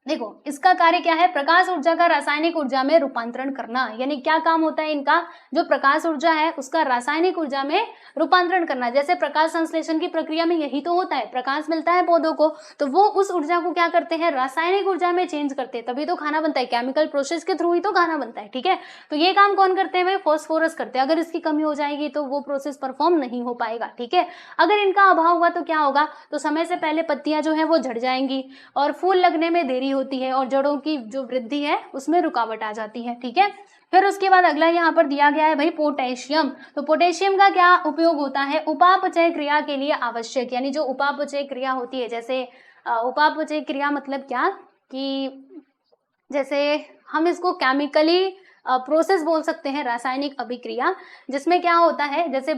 देखो इसका कार्य क्या है, प्रकाश ऊर्जा का रासायनिक ऊर्जा में रूपांतरण करना। यानी क्या काम होता है इनका, जो प्रकाश ऊर्जा है उसका रासायनिक ऊर्जा में रूपांतरण करना। जैसे प्रकाश संश्लेषण की प्रक्रिया में यही तो होता है, प्रकाश मिलता है पौधों को, तो वो उस ऊर्जा को क्या करते हैं, रासायनिक ऊर्जा में चेंज करते हैं, तभी तो खाना बनता है, केमिकल प्रोसेस के थ्रू ही तो खाना बनता है। ठीक है, तो ये काम कौन करते हैं भाई, फॉस्फोरस करते हैं। अगर इसकी कमी हो जाएगी तो वो प्रोसेस परफॉर्म नहीं हो पाएगा। ठीक है, अगर इनका अभाव हुआ तो क्या होगा, तो समय से पहले पत्तियां जो है वो झड़ जाएंगी और फूल लगने में देरी होती है और जड़ों की जो वृद्धि है उसमें रुकावट आ जाती है। ठीक है, फिर उसके बाद अगला यहाँ पर दिया गया है भाई पोटेशियम। तो पोटेशियम का क्या उपयोग होता है, उपापचय क्रिया के लिए आवश्यक। यानी जो उपापचय क्रिया होती है, जैसे उपापचय क्रिया मतलब क्या, कि जैसे हम इसको केमिकली प्रोसेस बोल सकते हैं, रासायनिक अभिक्रिया, जिसमें क्या होता है, जैसे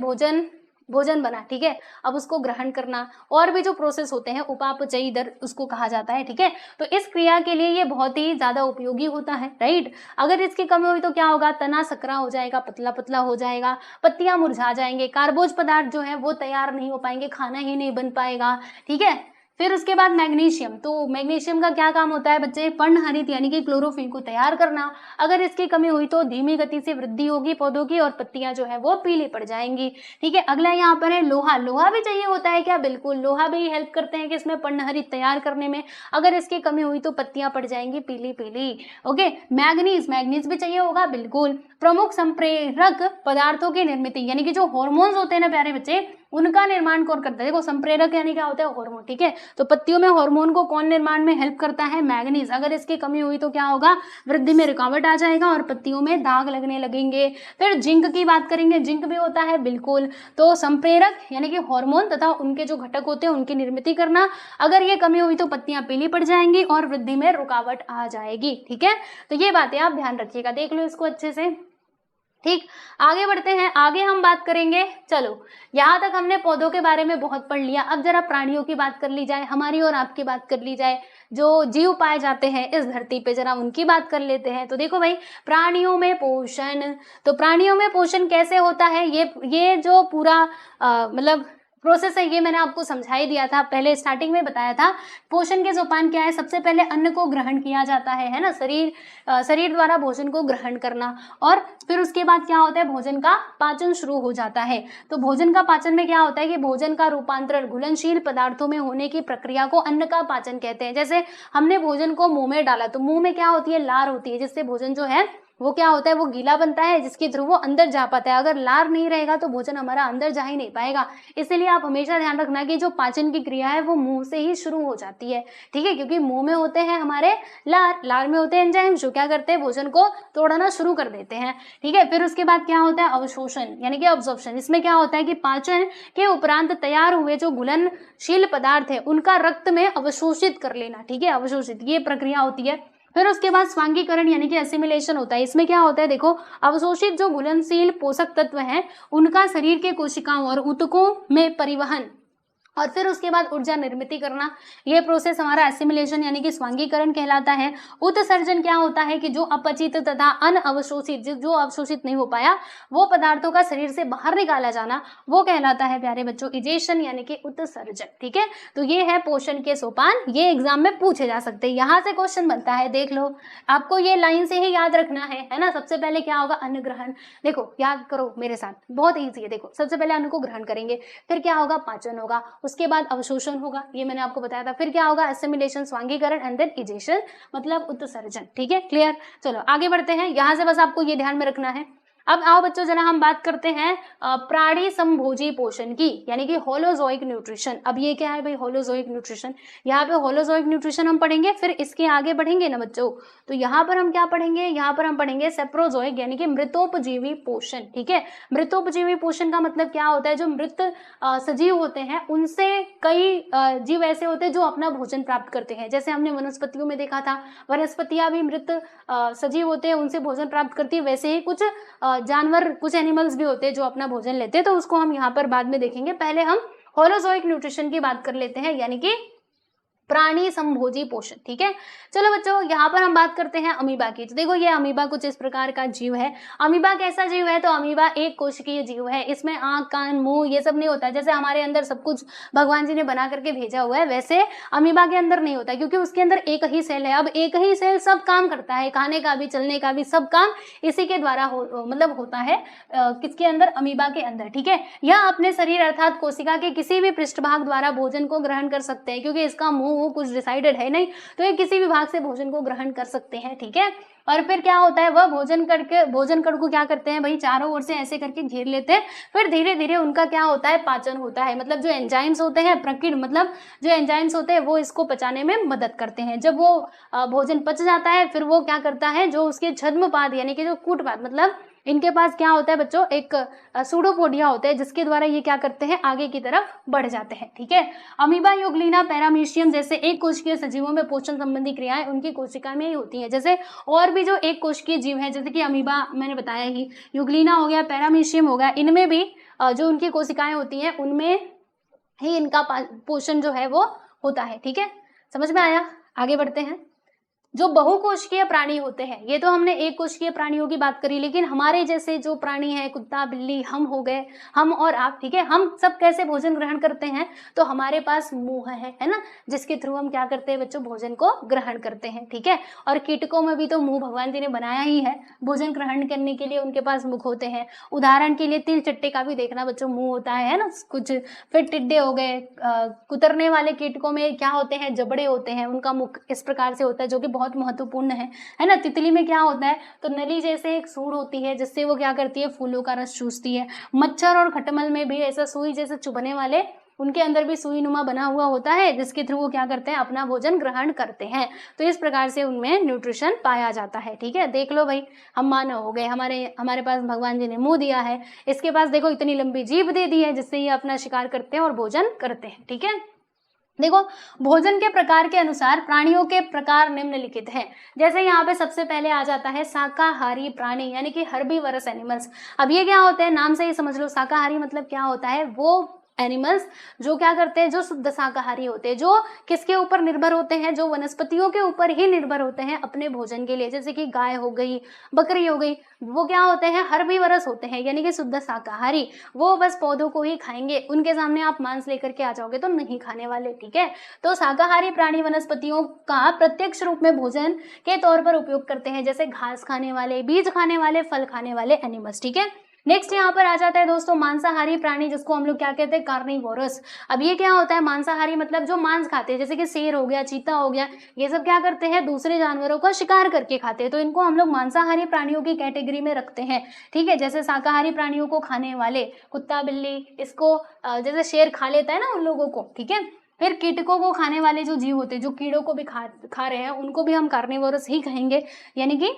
भोजन बना, ठीक है, अब उसको ग्रहण करना, और भी जो प्रोसेस होते हैं उपापचयी दर उसको कहा जाता है। ठीक है, तो इस क्रिया के लिए ये बहुत ही ज्यादा उपयोगी होता है, राइट। अगर इसकी कमी हुई तो क्या होगा, तना सकरा हो जाएगा, पतला पतला हो जाएगा, पत्तियां मुरझा जाएंगे, कार्बोज पदार्थ जो है वो तैयार नहीं हो पाएंगे, खाना ही नहीं बन पाएगा। ठीक है, फिर उसके बाद मैग्नीशियम। तो मैग्नीशियम का क्या काम होता है बच्चे, पर्णहरित यानी कि क्लोरोफिल को तैयार करना। अगर इसकी कमी हुई तो धीमी गति से वृद्धि होगी पौधों की और पत्तियां जो है वो पीली पड़ जाएंगी। ठीक है, अगला यहाँ पर है लोहा। लोहा भी चाहिए होता है क्या, बिल्कुल, लोहा भी हेल्प करते हैं कि इसमें पर्णहरित तैयार करने में। अगर इसकी कमी हुई तो पत्तियां पड़ जाएंगी पीली पीली। ओके, मैग्नीज भी चाहिए होगा, बिल्कुल। प्रमुख संप्रेरक पदार्थों की निर्मित, यानी कि जो हॉर्मोन्स होते हैं ना प्यारे बच्चे, उनका निर्माण कौन करता है? देखो संप्रेरक यानी क्या होता है? हार्मोन, ठीक है। तो पत्तियों में हार्मोन को कौन निर्माण में हेल्प करता है? मैग्नीज। अगर इसकी कमी हुई तो क्या होगा? वृद्धि में रुकावट आ जाएगा और पत्तियों में दाग लगने लगेंगे। फिर जिंक की बात करेंगे, जिंक भी होता है, बिल्कुल। तो संप्रेरक यानी कि हार्मोन तथा उनके जो घटक होते हैं उनकी निर्मित करना, अगर ये कमी हुई तो पत्तियां पीली पड़ जाएंगी और वृद्धि में रुकावट आ जाएगी, ठीक है। तो ये बातें आप ध्यान रखिएगा, देख लो इसको अच्छे से, ठीक। आगे बढ़ते हैं, आगे हम बात करेंगे। चलो यहाँ तक हमने पौधों के बारे में बहुत पढ़ लिया, अब जरा प्राणियों की बात कर ली जाए, हमारी और आपकी बात कर ली जाए। जो जीव पाए जाते हैं इस धरती पे, जरा उनकी बात कर लेते हैं। तो देखो भाई, प्राणियों में पोषण, तो प्राणियों में पोषण कैसे होता है? ये जो पूरा मतलब प्रोसेस है, ये मैंने आपको समझा ही दिया था, पहले स्टार्टिंग में बताया था। पोषण के सोपान क्या है? सबसे पहले अन्न को ग्रहण किया जाता है ना, शरीर द्वारा भोजन को ग्रहण करना, और फिर उसके बाद क्या होता है? भोजन का पाचन शुरू हो जाता है। तो भोजन का पाचन में क्या होता है कि भोजन का रूपांतरण घुलनशील पदार्थों में होने की प्रक्रिया को अन्न का पाचन कहते हैं। जैसे हमने भोजन को मुंह में डाला तो मुंह में क्या होती है? लार होती है, जिससे भोजन जो है वो क्या होता है? वो गीला बनता है, जिसके थ्रू वो अंदर जा पाता है। अगर लार नहीं रहेगा तो भोजन हमारा अंदर जा ही नहीं पाएगा। इसलिए आप हमेशा ध्यान रखना कि जो पाचन की क्रिया है वो मुंह से ही शुरू हो जाती है, ठीक है, क्योंकि मुंह में होते हैं हमारे लार में होते हैं एंजाइम, जो क्या करते हैं? भोजन को तोड़ना शुरू कर देते हैं, ठीक है। फिर उसके बाद क्या होता है? अवशोषण यानी कि अब्जॉर्प्शन। इसमें क्या होता है कि पाचन के उपरांत तैयार हुए जो घुलनशील पदार्थ है उनका रक्त में अवशोषित कर लेना, ठीक है, अवशोषित, ये प्रक्रिया होती है। फिर उसके बाद स्वांगीकरण यानी कि असिमिलेशन होता है। इसमें क्या होता है? देखो, अवशोषित जो घुलनशील पोषक तत्व हैं उनका शरीर के कोशिकाओं और ऊतकों में परिवहन, और फिर उसके बाद ऊर्जा निर्मित करना, ये प्रोसेस हमारा एसिमिलेशन यानी कि स्वांगीकरण कहलाता है। उत्सर्जन क्या होता है कि जो अपचित तथा अनअवशोषित, जो अवशोषित नहीं हो पाया वो पदार्थों का शरीर से बाहर निकाला जाना, वो कहलाता है प्यारे बच्चों इजेशन यानी कि उत्सर्जन, ठीक है। तो ये है पोषण के सोपान, ये एग्जाम में पूछे जा सकते हैं, यहाँ से क्वेश्चन बनता है, देख लो। आपको ये लाइन से ही याद रखना है ना। सबसे पहले क्या होगा? अन्न ग्रहण। देखो याद करो मेरे साथ, बहुत ईजी है। देखो सबसे पहले अन्न को ग्रहण करेंगे, फिर क्या होगा? पाचन होगा, उसके बाद अवशोषण होगा, ये मैंने आपको बताया था, फिर क्या होगा? एसिमिलेशन, स्वांगीकरण, एंड देन इजेशन मतलब उत्सर्जन, ठीक है, क्लियर। चलो आगे बढ़ते हैं, यहां से बस आपको ये ध्यान में रखना है। अब आओ बच्चों जरा हम बात करते हैं प्राणी संभोजी पोषण की, यानी कि होलोजोइक न्यूट्रिशन। अब ये क्या है भाई? Holozoic nutrition. यहाँ पे होलोजोइक न्यूट्रिशन हम पढ़ेंगे, फिर इसके आगे बढ़ेंगे ना बच्चों, तो यहाँ पर हम क्या पढ़ेंगे? यहाँ पर हम पढ़ेंगे सेप्रोजोइक यानी कि मृतोपजीवी पोषण, ठीक है। मृतोपजीवी पोषण का मतलब क्या होता है? जो मृत सजीव होते हैं उनसे कई जीव ऐसे होते हैं जो अपना भोजन प्राप्त करते हैं। जैसे हमने वनस्पतियों में देखा था, वनस्पतियां भी मृत सजीव होते हैं, उनसे भोजन प्राप्त करती है। वैसे ही कुछ जानवर, कुछ एनिमल्स भी होते हैं जो अपना भोजन लेते हैं, तो उसको हम यहाँ पर बाद में देखेंगे। पहले हम होलोजोइक न्यूट्रिशन की बात कर लेते हैं, यानी कि प्राणी संभोजी पोषण, ठीक है। चलो बच्चों यहाँ पर हम बात करते हैं अमीबा की। तो देखो ये अमीबा कुछ इस प्रकार का जीव है। अमीबा कैसा जीव है? तो अमीबा एक कोशिकीय जीव है। इसमें आंख, कान, मुंह ये सब नहीं होता है। जैसे हमारे अंदर सब कुछ भगवान जी ने बना करके भेजा हुआ है, वैसे अमीबा के अंदर नहीं होता, क्योंकि उसके अंदर एक ही सेल है। अब एक ही सेल सब काम करता है, खाने का भी, चलने का भी, सब काम इसी के द्वारा मतलब होता है। किसके अंदर? अमीबा के अंदर, ठीक है। यह अपने शरीर अर्थात कोशिका के किसी भी पृष्ठभाग द्वारा भोजन को ग्रहण कर सकते हैं, क्योंकि इसका मुंह वो कुछ डिसाइडेड है नहीं, तो ये किसी भी भाग से भोजन को ग्रहण कर सकते हैं, ठीक है। और फिर क्या होता है? वह भोजन कण को क्या करते हैं भाई? चारों ओर से ऐसे करके घेर लेते हैं। फिर धीरे धीरे उनका क्या होता है? पाचन होता है। मतलब जो एंजाइम्स होते हैं, प्रकीर्ण मतलब जो एंजाइम्स होते हैं वो इसको पचाने में मदद करते हैं। जब वो भोजन पच जाता है, फिर वो क्या करता है? जो उसके छद्मपाद यानी कि जो कूटपाद, मतलब इनके पास क्या होता है बच्चों? एक सूडोपोडिया होता है, जिसके द्वारा ये क्या करते हैं? आगे की तरफ बढ़ जाते हैं, ठीक है। अमीबा, यूग्लिना, पैरामीशियम जैसे एक कोशिकीय सजीवों में पोषण संबंधी क्रियाएं उनकी कोशिका में ही होती हैं। जैसे और भी जो एक कोशिकीय जीव है, जैसे कि अमीबा मैंने बताया ही, यूग्लिना हो गया, पैरामीशियम हो गया, इनमें भी जो उनकी कोशिकाएं होती हैं उनमें ही इनका पोषण जो है वो होता है, ठीक है। समझ में आया? आगे बढ़ते हैं। जो बहुकोशिकीय प्राणी होते हैं, ये तो हमने एक कोशिकीय प्राणियों की बात करी, लेकिन हमारे जैसे जो प्राणी हैं, कुत्ता, बिल्ली, हम हो गए, हम और आप, ठीक है, हम सब कैसे भोजन ग्रहण करते हैं? तो हमारे पास मुंह है ना, जिसके थ्रू हम क्या करते हैं बच्चों? भोजन को ग्रहण करते हैं, ठीक है। और कीटकों में भी तो मुंह भगवान जी ने बनाया ही है, भोजन ग्रहण करने के लिए उनके पास मुख होते हैं। उदाहरण के लिए तिल चट्टे का भी देखना बच्चों, मुंह होता है ना कुछ। फिर टिड्डे हो गए, कुतरने वाले कीटकों में क्या होते हैं? जबड़े होते हैं, उनका मुख इस प्रकार से होता है, जो कि बहुत महत्वपूर्ण है ना। तितली में क्या होता है, तो नली जैसे एक सूंड होती है जिससे वो क्या करती है, फूलों का रस चूसती है। मच्छर और खटमल में भी ऐसा सुई जैसे चुभने वाले, उनके अंदर भी सुई नुमा बना हुआ होता है जिसके थ्रू वो क्या करते हैं, अपना भोजन ग्रहण करते हैं। तो इस प्रकार से उनमें न्यूट्रिशन पाया जाता है। ठीक है, देख लो भाई, हम मानव हो गए, हमारे पास भगवान जी ने मुंह दिया है, इसके पास देखो इतनी लंबी जीभ दे दी है जिससे ये अपना शिकार करते हैं और भोजन करते हैं। ठीक है, देखो भोजन के प्रकार के अनुसार प्राणियों के प्रकार निम्नलिखित हैं। जैसे यहाँ पे सबसे पहले आ जाता है शाकाहारी प्राणी, यानी कि हर्बीवरस एनिमल्स। अब ये क्या होते हैं, नाम से ही समझ लो, शाकाहारी मतलब क्या होता है, वो एनिमल्स जो क्या करते हैं, जो शुद्ध शाकाहारी होते हैं, जो किसके ऊपर निर्भर होते हैं, जो वनस्पतियों के ऊपर ही निर्भर होते हैं अपने भोजन के लिए। जैसे कि गाय हो गई, बकरी हो गई, वो क्या होते हैं, हर्बीवरस होते हैं, यानी कि शुद्ध शाकाहारी। वो बस पौधों को ही खाएंगे, उनके सामने आप मांस लेकर के आ जाओगे तो नहीं खाने वाले। ठीक है, तो शाकाहारी प्राणी वनस्पतियों का प्रत्यक्ष रूप में भोजन के तौर पर उपयोग करते हैं, जैसे घास खाने वाले, बीज खाने वाले, फल खाने वाले एनिमल्स। ठीक है, नेक्स्ट यहाँ पर आ जाता है दोस्तों मांसाहारी प्राणी, जिसको हम लोग क्या कहते हैं, कार्निवोरस। अब ये क्या होता है, मांसाहारी मतलब जो मांस खाते हैं, जैसे कि शेर हो गया, चीता हो गया, ये सब क्या करते हैं, दूसरे जानवरों का शिकार करके खाते हैं, तो इनको हम लोग मांसाहारी प्राणियों की कैटेगरी में रखते हैं। ठीक है, जैसे शाकाहारी प्राणियों को खाने वाले कुत्ता बिल्ली, इसको जैसे शेर खा लेता है ना उन लोगों को। ठीक है, फिर कीटकों को खाने वाले जो जीव होते हैं, जो कीड़ों को भी खा रहे हैं, उनको भी हम कार्निवोरस ही कहेंगे, यानी कि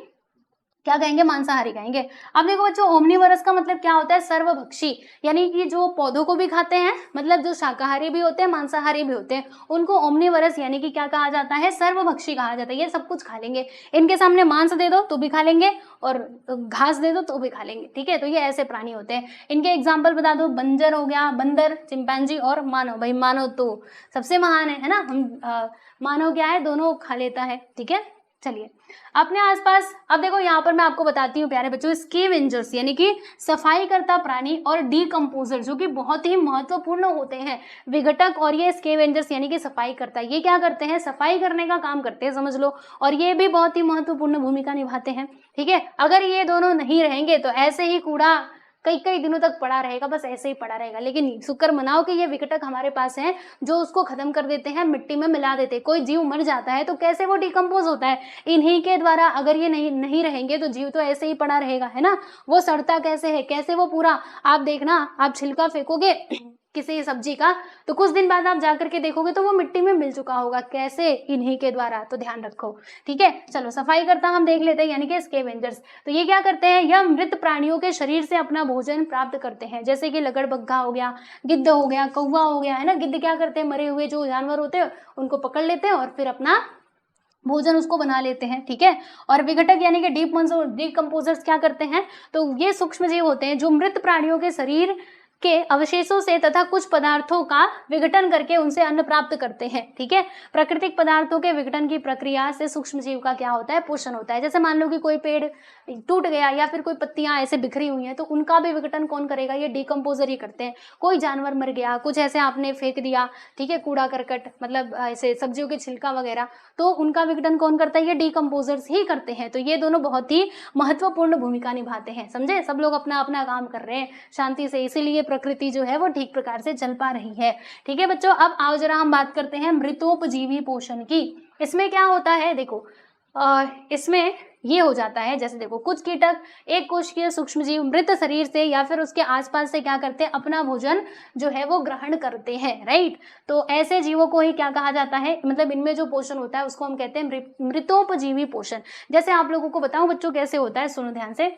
क्या कहेंगे, मांसाहारी कहेंगे। अब देखो बच्चों, ओमनीवरस का मतलब क्या होता है, सर्वभक्षी, यानी कि जो पौधों को भी खाते हैं, मतलब जो शाकाहारी भी होते हैं मांसाहारी भी होते हैं, उनको ओमनीवरस यानी कि क्या कहा जाता है, सर्वभक्षी कहा जाता है। ये सब कुछ खा लेंगे, इनके सामने मांस दे दो तो भी खा लेंगे और घास दे दो तो भी खा लेंगे। ठीक है, तो ये ऐसे प्राणी होते हैं। इनके एग्जाम्पल बता दो, बंजर हो गया, बंदर, चिंपैंजी और मानव। भाई मानव तो सबसे महान है ना, हम मानव क्या है, दोनों खा लेता है। ठीक है, चलिए अपने आसपास, अब देखो यहाँ पर मैं आपको बताती हूँ प्यारे बच्चों, स्कैवेंजर्स यानी कि सफाई करता प्राणी और डीकम्पोजर, जो कि बहुत ही महत्वपूर्ण होते हैं विघटक। और ये स्कैवेंजर्स यानी कि सफाई करता, ये क्या करते हैं, सफाई करने का काम करते हैं, समझ लो, और ये भी बहुत ही महत्वपूर्ण भूमिका निभाते हैं। ठीक है, अगर ये दोनों नहीं रहेंगे तो ऐसे ही कूड़ा कई कई दिनों तक पड़ा रहेगा, बस ऐसे ही पड़ा रहेगा। लेकिन शुक्र मनाओ कि ये विघटक हमारे पास हैं जो उसको खत्म कर देते हैं, मिट्टी में मिला देते हैं। कोई जीव मर जाता है तो कैसे वो डिकम्पोज होता है, इन्हीं के द्वारा। अगर ये नहीं रहेंगे तो जीव तो ऐसे ही पड़ा रहेगा, है ना। वो सड़ता कैसे है, कैसे वो पूरा, आप देखना, आप छिलका फेंकोगे किसी सब्जी का तो कुछ दिन बाद आप जाकर के देखोगे तो वो मिट्टी में मिल चुका होगा, कैसे, इन्हीं के द्वारा। तो ध्यान रखो। ठीक है, चलो सफाई करता हम देख लेते हैं, यानी कि स्कैवेंजर्स। तो ये क्या करते हैं, यह मृत प्राणियों के शरीर से अपना भोजन प्राप्त करते हैं, जैसे कि लगड़बग्घा हो गया, गिद्ध हो गया, कौवा हो गया, है ना। गिद्ध क्या करते हैं, मरे हुए जो जानवर होते हैं उनको पकड़ लेते हैं और फिर अपना भोजन उसको बना लेते हैं। ठीक है, और विघटक यानी कि डीकम्पोजर्स क्या करते हैं, तो ये सूक्ष्म जीव होते हैं जो मृत प्राणियों के शरीर के अवशेषों से तथा कुछ पदार्थों का विघटन करके उनसे अन्न प्राप्त करते हैं। ठीक है, प्राकृतिक पदार्थों के विघटन की प्रक्रिया से सूक्ष्म जीव का क्या होता है, पोषण होता है। जैसे मान लो कि कोई पेड़ टूट गया या फिर कोई पत्तियां ऐसे बिखरी हुई हैं, तो उनका भी विघटन कौन करेगा, ये डीकम्पोजर ही करते हैं। कोई जानवर मर गया, कुछ ऐसे आपने फेंक दिया, ठीक है, कूड़ा करकट, मतलब ऐसे सब्जियों के छिलका वगैरह, तो उनका विघटन कौन करता है, ये डीकम्पोजर्स ही करते हैं। तो ये दोनों बहुत ही महत्वपूर्ण भूमिका निभाते हैं, समझे। सब लोग अपना अपना काम कर रहे हैं शांति से, इसीलिए प्रकृति जो है वो ठीक प्रकार से चल पा रही है। ठीक है बच्चों, अब आओ जरा हम बात करते हैं मृतोपजीवी पोषण की। इसमें क्या होता है, देखो इसमें ये हो जाता है, जैसे देखो कुछ कीटक एक कोशिकीय सूक्ष्मजीव मृत शरीर से या फिर उसके आसपास से क्या करते हैं, अपना भोजन जो है वो ग्रहण करते हैं, राइट। तो ऐसे जीवों को ही क्या कहा जाता है, मतलब इनमें जो पोषण होता है उसको हम कहते हैं मृतोपजीवी पोषण। जैसे आप लोगों को बताऊं बच्चों कैसे होता है, सुनो ध्यान से।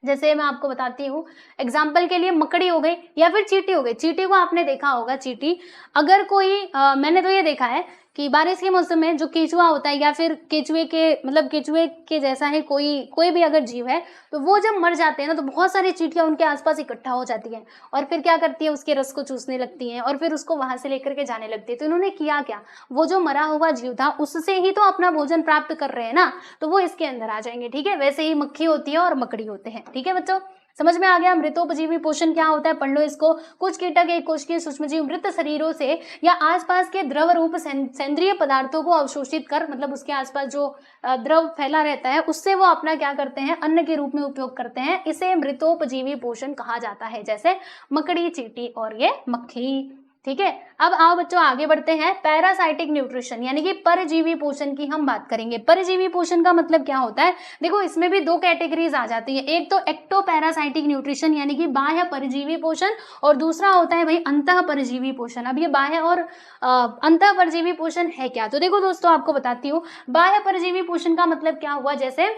जैसे मैं आपको बताती हूँ, एग्जाम्पल के लिए मकड़ी हो गई या फिर चींटी हो गई। चींटी को आपने देखा होगा, चींटी अगर कोई मैंने तो ये देखा है कि बारिश के मौसम में जो केचुआ होता है या फिर केचुए के, मतलब केचुए के जैसा है कोई भी अगर जीव है, तो वो जब मर जाते हैं ना तो बहुत सारी चींटियां उनके आसपास इकट्ठा हो जाती हैं और फिर क्या करती है, उसके रस को चूसने लगती हैं और फिर उसको वहां से लेकर के जाने लगती है। तो इन्होंने किया क्या, वो जो मरा हुआ जीव था उससे ही तो अपना भोजन प्राप्त कर रहे हैं ना, तो वो इसके अंदर आ जाएंगे। ठीक है, वैसे ही मक्खी होती है और मकड़ी होते हैं। ठीक है बच्चों, समझ में आ गया मृतोपजीवी पोषण क्या होता है, पढ़ लो इसको। कुछ कीटक एक कोशिकीय सूक्ष्मजीव मृत शरीरों से या आसपास के द्रव रूप सेंद्रीय पदार्थों को अवशोषित कर, मतलब उसके आसपास जो द्रव फैला रहता है उससे वो अपना क्या करते हैं, अन्न के रूप में उपयोग करते हैं। इसे मृतोपजीवी पोषण कहा जाता है, जैसे मकड़ी, चींटी और ये मक्खी। ठीक है। अब आओ बच्चों आगे बढ़ते हैं। पैरासाइटिक न्यूट्रिशन यानी कि परजीवी पोषण की हम बात करेंगे। परजीवी पोषण का मतलब क्या होता है? देखो इसमें भी दो कैटेगरीज आ जाती है, एक तो एक्टो पैरासाइटिक न्यूट्रिशन यानी कि बाह्य परजीवी पोषण, और दूसरा होता है भाई अंतः परजीवी पोषण। अब ये बाह्य और अंतः परजीवी पोषण है क्या? तो देखो दोस्तों आपको बताती हूँ। बाह्य परजीवी पोषण का मतलब क्या हुआ, जैसे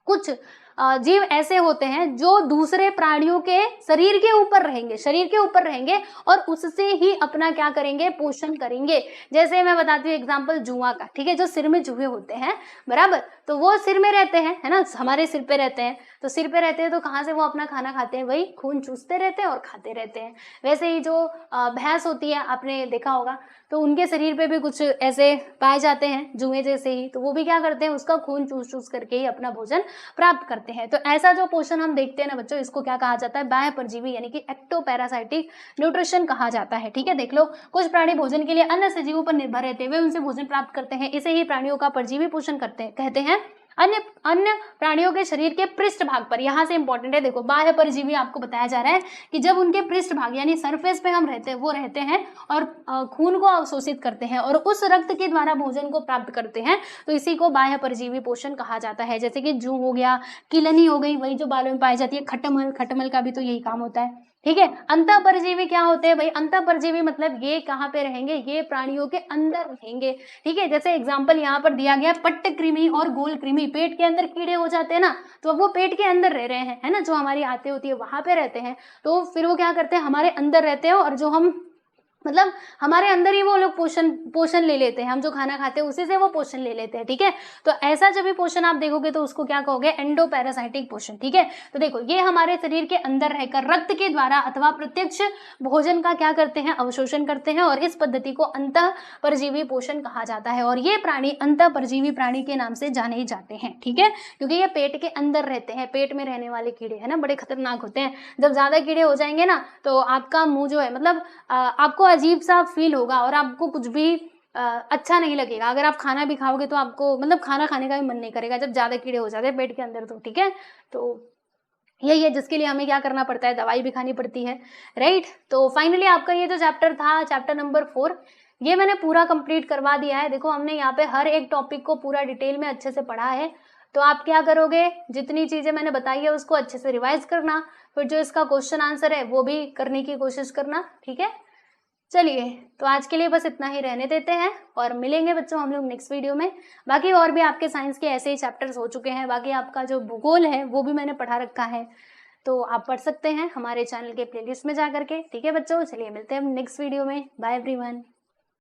कुछ जीव ऐसे होते हैं जो दूसरे प्राणियों के शरीर के ऊपर रहेंगे और उससे ही अपना क्या करेंगे, पोषण करेंगे। जैसे मैं बताती हूँ एग्जांपल जुआ का, ठीक है, जो सिर में जुए होते हैं बराबर, तो वो सिर में रहते हैं, है ना, हमारे सिर पे रहते हैं, तो सिर पे रहते हैं तो कहाँ से वो अपना खाना खाते हैं, वही खून चूसते रहते हैं और खाते रहते हैं। वैसे ही जो भैंस होती है आपने देखा होगा, तो उनके शरीर पे भी कुछ ऐसे पाए जाते हैं जुए जैसे ही, तो वो भी क्या करते हैं, उसका खून चूस चूस करके ही अपना भोजन प्राप्त करते हैं। तो ऐसा जो पोषण हम देखते हैं ना बच्चों, इसको क्या कहा जाता है, बाह्य परजीवी यानी कि एक्टोपैरासाइटिक न्यूट्रिशन कहा जाता है। ठीक है, देख लो, कुछ प्राणी भोजन के लिए अन्य सजीवों पर निर्भर रहते हुए उनसे भोजन प्राप्त करते हैं, इसे ही प्राणियों का परजीवी पोषण कहते हैं। अन्य प्राणियों के शरीर के पृष्ठ भाग पर, यहाँ से इंपॉर्टेंट है, देखो बाह्य परजीवी आपको बताया जा रहा है कि जब उनके पृष्ठ भाग यानी सरफेस पे हम रहते हैं, वो रहते हैं और खून को अवशोषित करते हैं और उस रक्त के द्वारा भोजन को प्राप्त करते हैं, तो इसी को बाह्य परजीवी पोषण कहा जाता है। जैसे कि जूं हो गया, किलनी हो गई, वही जो बालों में पाई जाती है, खटमल का भी तो यही काम होता है। ठीक है, अंतः परजीवी क्या होते हैं भाई, अंतः परजीवी मतलब ये कहाँ पे रहेंगे, ये प्राणियों के अंदर रहेंगे। ठीक है, जैसे एग्जांपल यहाँ पर दिया गया, पट्ट कृमि और गोल कृमि, पेट के अंदर कीड़े हो जाते हैं ना, तो वो पेट के अंदर रह रहे हैं, है ना, जो हमारी आंतें होती है वहां पे रहते हैं, तो फिर वो क्या करते हैं, हमारे अंदर रहते हैं और जो हम मतलब हमारे अंदर ही वो लोग पोषण ले लेते हैं, हम जो खाना खाते हैं उसी से वो पोषण ले लेते हैं। ठीक है, तो ऐसा जब भी पोषण आप देखोगे तो उसको क्या कहोगे, एंडोपैरासाइटिक पोषण। ठीक है, तो देखो ये हमारे शरीर के अंदर रहकर रक्त के द्वारा अथवा प्रत्यक्ष भोजन का क्या करते हैं, अवशोषण करते हैं, और इस पद्धति को अंतः परजीवी पोषण कहा जाता है, और ये प्राणी अंतः परजीवी प्राणी के नाम से जाने जाते हैं। ठीक है, क्योंकि ये पेट के अंदर रहते हैं, पेट में रहने वाले कीड़े है ना, बड़े खतरनाक होते हैं। जब ज्यादा कीड़े हो जाएंगे ना तो आपका मुंह जो है, मतलब आपको अजीब सा फील होगा और आपको कुछ भी अच्छा नहीं लगेगा। अगर आप खाना भी खाओगे तो आपको मतलब खाना खाने का भी मन नहीं करेगा जब ज्यादा कीड़े हो जाते हैं पेट के अंदर तो। ठीक है, तो यही है जिसके लिए हमें क्या करना पड़ता है, दवाई भी खानी पड़ती है, राइट। तो फाइनली आपका ये जो चैप्टर था, चैप्टर नंबर 4, ये मैंने पूरा कंप्लीट करवा दिया है। देखो हमने यहाँ पे हर एक टॉपिक को पूरा डिटेल में अच्छे से पढ़ा है। तो आप क्या करोगे, जितनी चीजें मैंने बताई है उसको अच्छे से रिवाइज करना, फिर जो इसका क्वेश्चन आंसर है वो भी करने की कोशिश करना। ठीक है, चलिए तो आज के लिए बस इतना ही रहने देते हैं और मिलेंगे बच्चों हम लोग नेक्स्ट वीडियो में। बाकी और भी आपके साइंस के ऐसे ही चैप्टर्स हो चुके हैं, बाकी आपका जो भूगोल है वो भी मैंने पढ़ा रखा है, तो आप पढ़ सकते हैं हमारे चैनल के प्लेलिस्ट में जा करके। ठीक है बच्चों, चलिए मिलते हैं नेक्स्ट वीडियो में। Bye everyone.